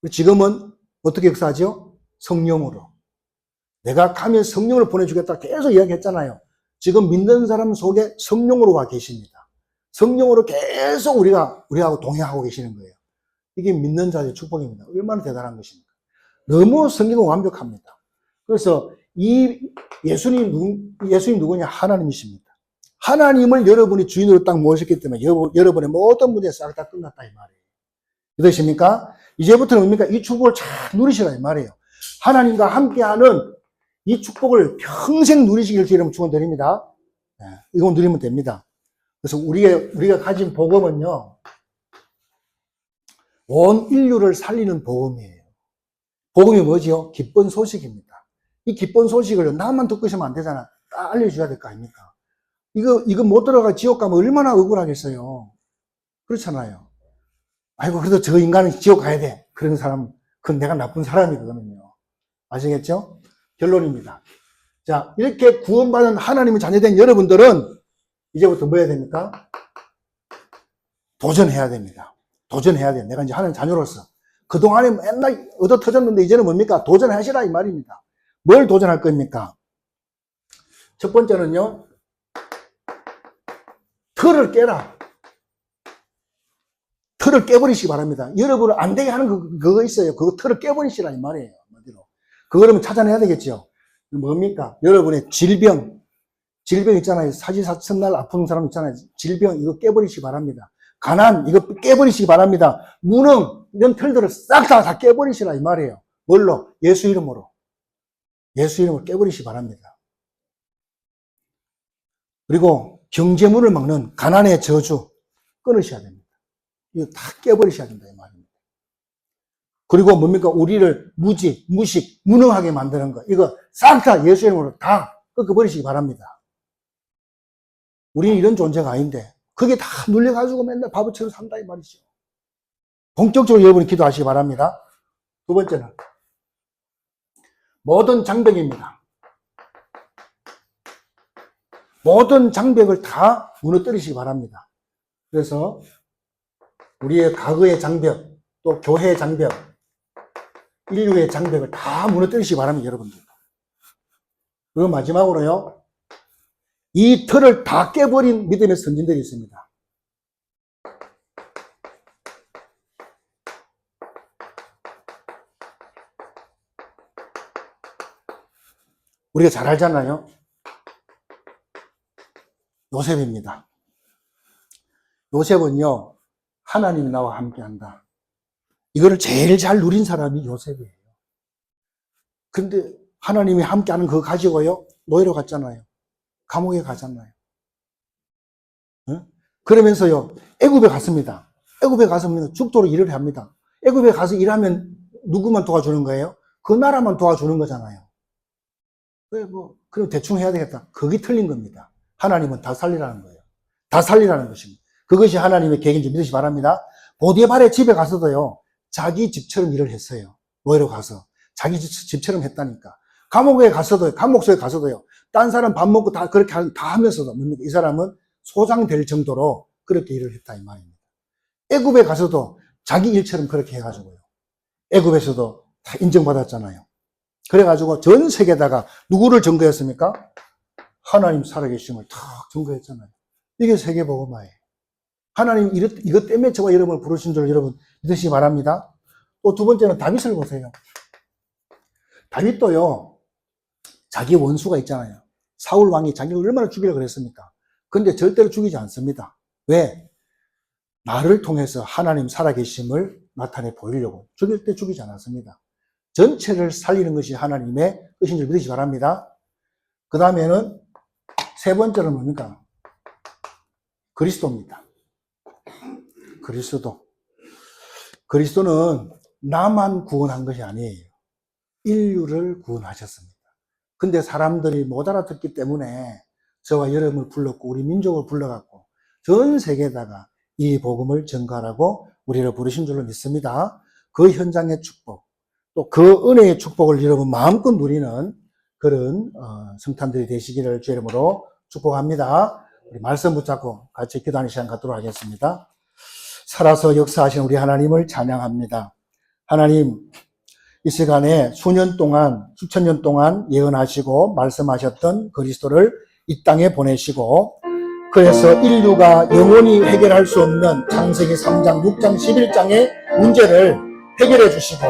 지금은 어떻게 역사하죠? 성령으로. 내가 가면 성령을 보내주겠다 계속 이야기했잖아요. 지금 믿는 사람 속에 성령으로 와 계십니다. 성령으로 계속 우리하고 동행하고 계시는 거예요. 이게 믿는 자의 축복입니다. 얼마나 대단한 것입니까? 너무 성경은 완벽합니다. 그래서 이 예수님 누구냐? 하나님이십니다. 하나님을 여러분이 주인으로 딱 모셨기 때문에 여러분의 모든 문제 싹 다 끝났다 이 말이에요. 믿으십니까? 이제부터는 뭡니까? 이 축복을 잘 누리시라 이 말이에요. 하나님과 함께하는 이 축복을 평생 누리시길 여러분 축원드립니다. 네, 이거 누리면 됩니다. 그래서 우리가 가진 복음은요, 온 인류를 살리는 복음이에요. 복음이 뭐지요? 기쁜 소식입니다. 이 기쁜 소식을 나만 듣고 있으면 안 되잖아. 다 알려줘야 될 거 아닙니까? 이거 못 들어가 지옥 가면 얼마나 억울하겠어요. 그렇잖아요. 아이고, 그래도 저 인간은 지옥 가야 돼. 그런 사람, 그건 내가 나쁜 사람이거든요. 아시겠죠? 결론입니다. 자, 이렇게 구원받은 하나님의 자녀된 여러분들은 이제부터 뭐 해야 됩니까? 도전해야 됩니다. 도전해야 돼요. 내가 이제 하나님 자녀로서. 그동안에 맨날 얻어 터졌는데 이제는 뭡니까? 도전하시라 이 말입니다. 뭘 도전할 겁니까? 첫 번째는요, 틀을 깨라. 틀을 깨버리시기 바랍니다. 여러분은 안 되게 하는 그거 있어요. 그거 틀을 깨버리시라 이 말이에요. 그거를 찾아내야 되겠죠. 뭡니까? 여러분의 질병 있잖아요. 사지사천날 아픈 사람 있잖아요. 질병 이거 깨버리시기 바랍니다. 가난 이거 깨버리시기 바랍니다. 무능 이런 틀들을 싹 다 깨버리시라 이 말이에요. 뭘로? 예수 이름으로. 예수 이름으로 깨버리시기 바랍니다. 그리고 경제문을 막는 가난의 저주 끊으셔야 됩니다. 이거 다 깨버리셔야 된다 이 말입니다. 그리고 뭡니까? 우리를 무식, 무능하게 만드는 거 이거 싹 다 예수 이름으로 다 꺾어버리시기 바랍니다. 우리는 이런 존재가 아닌데 그게 다 눌려가지고 맨날 바보처럼 산다 이 말이죠. 본격적으로 여러분이 기도하시기 바랍니다. 두 번째는 모든 장벽입니다. 모든 장벽을 다 무너뜨리시기 바랍니다. 그래서 우리의 과거의 장벽, 또 교회의 장벽, 인류의 장벽을 다 무너뜨리시기 바랍니다, 여러분들. 그리고 마지막으로요, 이 틀을 다 깨버린 믿음의 선진들이 있습니다. 우리가 잘 알잖아요. 요셉입니다. 요셉은요, 하나님이 나와 함께 한다. 이거를 제일 잘 누린 사람이 요셉이에요. 근데 하나님이 함께 하는 그거 가지고요, 노예로 갔잖아요. 감옥에 가잖아요. 응? 그러면서요, 애굽에 갔습니다. 애굽에 가서 죽도록 일을 합니다. 애굽에 가서 일하면 누구만 도와주는 거예요? 그 나라만 도와주는 거잖아요. 왜 그럼 대충 해야 되겠다. 그게 틀린 겁니다. 하나님은 다 살리라는 거예요. 다 살리라는 것입니다. 그것이 하나님의 계획인지 믿으시 바랍니다. 보디발의 집에 가서도요, 자기 집처럼 일을 했어요. 노예로 가서. 자기 집처럼 했다니까. 감옥에 가서도요, 감옥소에 가서도요, 딴 사람 밥 먹고 다 그렇게 다 하면서도 뭡니까? 이 사람은 소장될 정도로 그렇게 일을 했다 이 말입니다. 애굽에 가서도 자기 일처럼 그렇게 해가지고요. 애굽에서도 다 인정받았잖아요. 그래가지고 전 세계에다가 누구를 증거했습니까? 하나님 살아계심을 탁 증거했잖아요. 이게 세계복음화예요. 하나님 이것 때문에 저와 여러분을 부르신 줄 여러분 믿으시기 바랍니다. 또 두 번째는 다윗을 보세요. 다윗도요, 자기 원수가 있잖아요. 사울 왕이 자기를 얼마나 죽이려고 그랬습니까? 근데 절대로 죽이지 않습니다. 왜? 나를 통해서 하나님 살아계심을 나타내 보이려고 죽일 때 죽이지 않았습니다. 전체를 살리는 것이 하나님의 뜻인 줄 믿으시기 바랍니다. 그 다음에는 세 번째는 뭡니까? 그리스도입니다. 그리스도는 나만 구원한 것이 아니에요. 인류를 구원하셨습니다. 근데 사람들이 못 알아듣기 때문에 저와 여러분을 불렀고 우리 민족을 불러갖고 전 세계에다가 이 복음을 전가하라고 우리를 부르신 줄로 믿습니다. 그 현장의 축복, 또 그 은혜의 축복을 여러분 마음껏 누리는 그런 성탄들이 되시기를 주의 이름으로 축복합니다. 우리 말씀 붙잡고 같이 기도하는 시간 갖도록 하겠습니다. 살아서 역사하신 우리 하나님을 찬양합니다. 하나님, 이 시간에 수년 동안, 수천 년 동안 예언하시고 말씀하셨던 그리스도를 이 땅에 보내시고, 그래서 인류가 영원히 해결할 수 없는 창세기 3장, 6장, 11장의 문제를 해결해 주시고,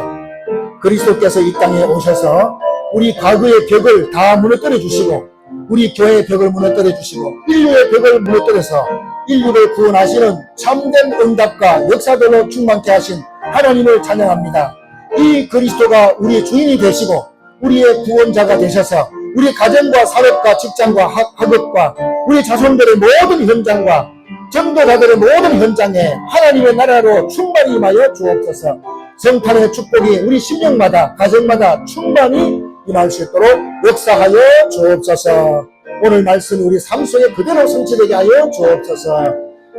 그리스도께서 이 땅에 오셔서 우리 과거의 벽을 다 무너뜨려 주시고, 우리 교회의 벽을 무너뜨려 주시고, 인류의 벽을 무너뜨려서 인류를 구원하시는 참된 응답과 역사들로 충만케 하신 하나님을 찬양합니다. 이 그리스도가 우리의 주인이 되시고 우리의 구원자가 되셔서 우리 가정과 사업과 직장과 학업과 우리 자손들의 모든 현장과 전도자들의 모든 현장에 하나님의 나라로 충만히 임하여 주옵소서. 성탄의 축복이 우리 심령마다 가정마다 충만히 임할 수 있도록 역사하여 주옵소서. 오늘 말씀이 우리 삶 속에 그대로 성취되게 하여 주옵소서.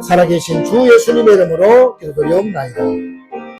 살아계신 주 예수님의 이름으로 기도드리옵나이다.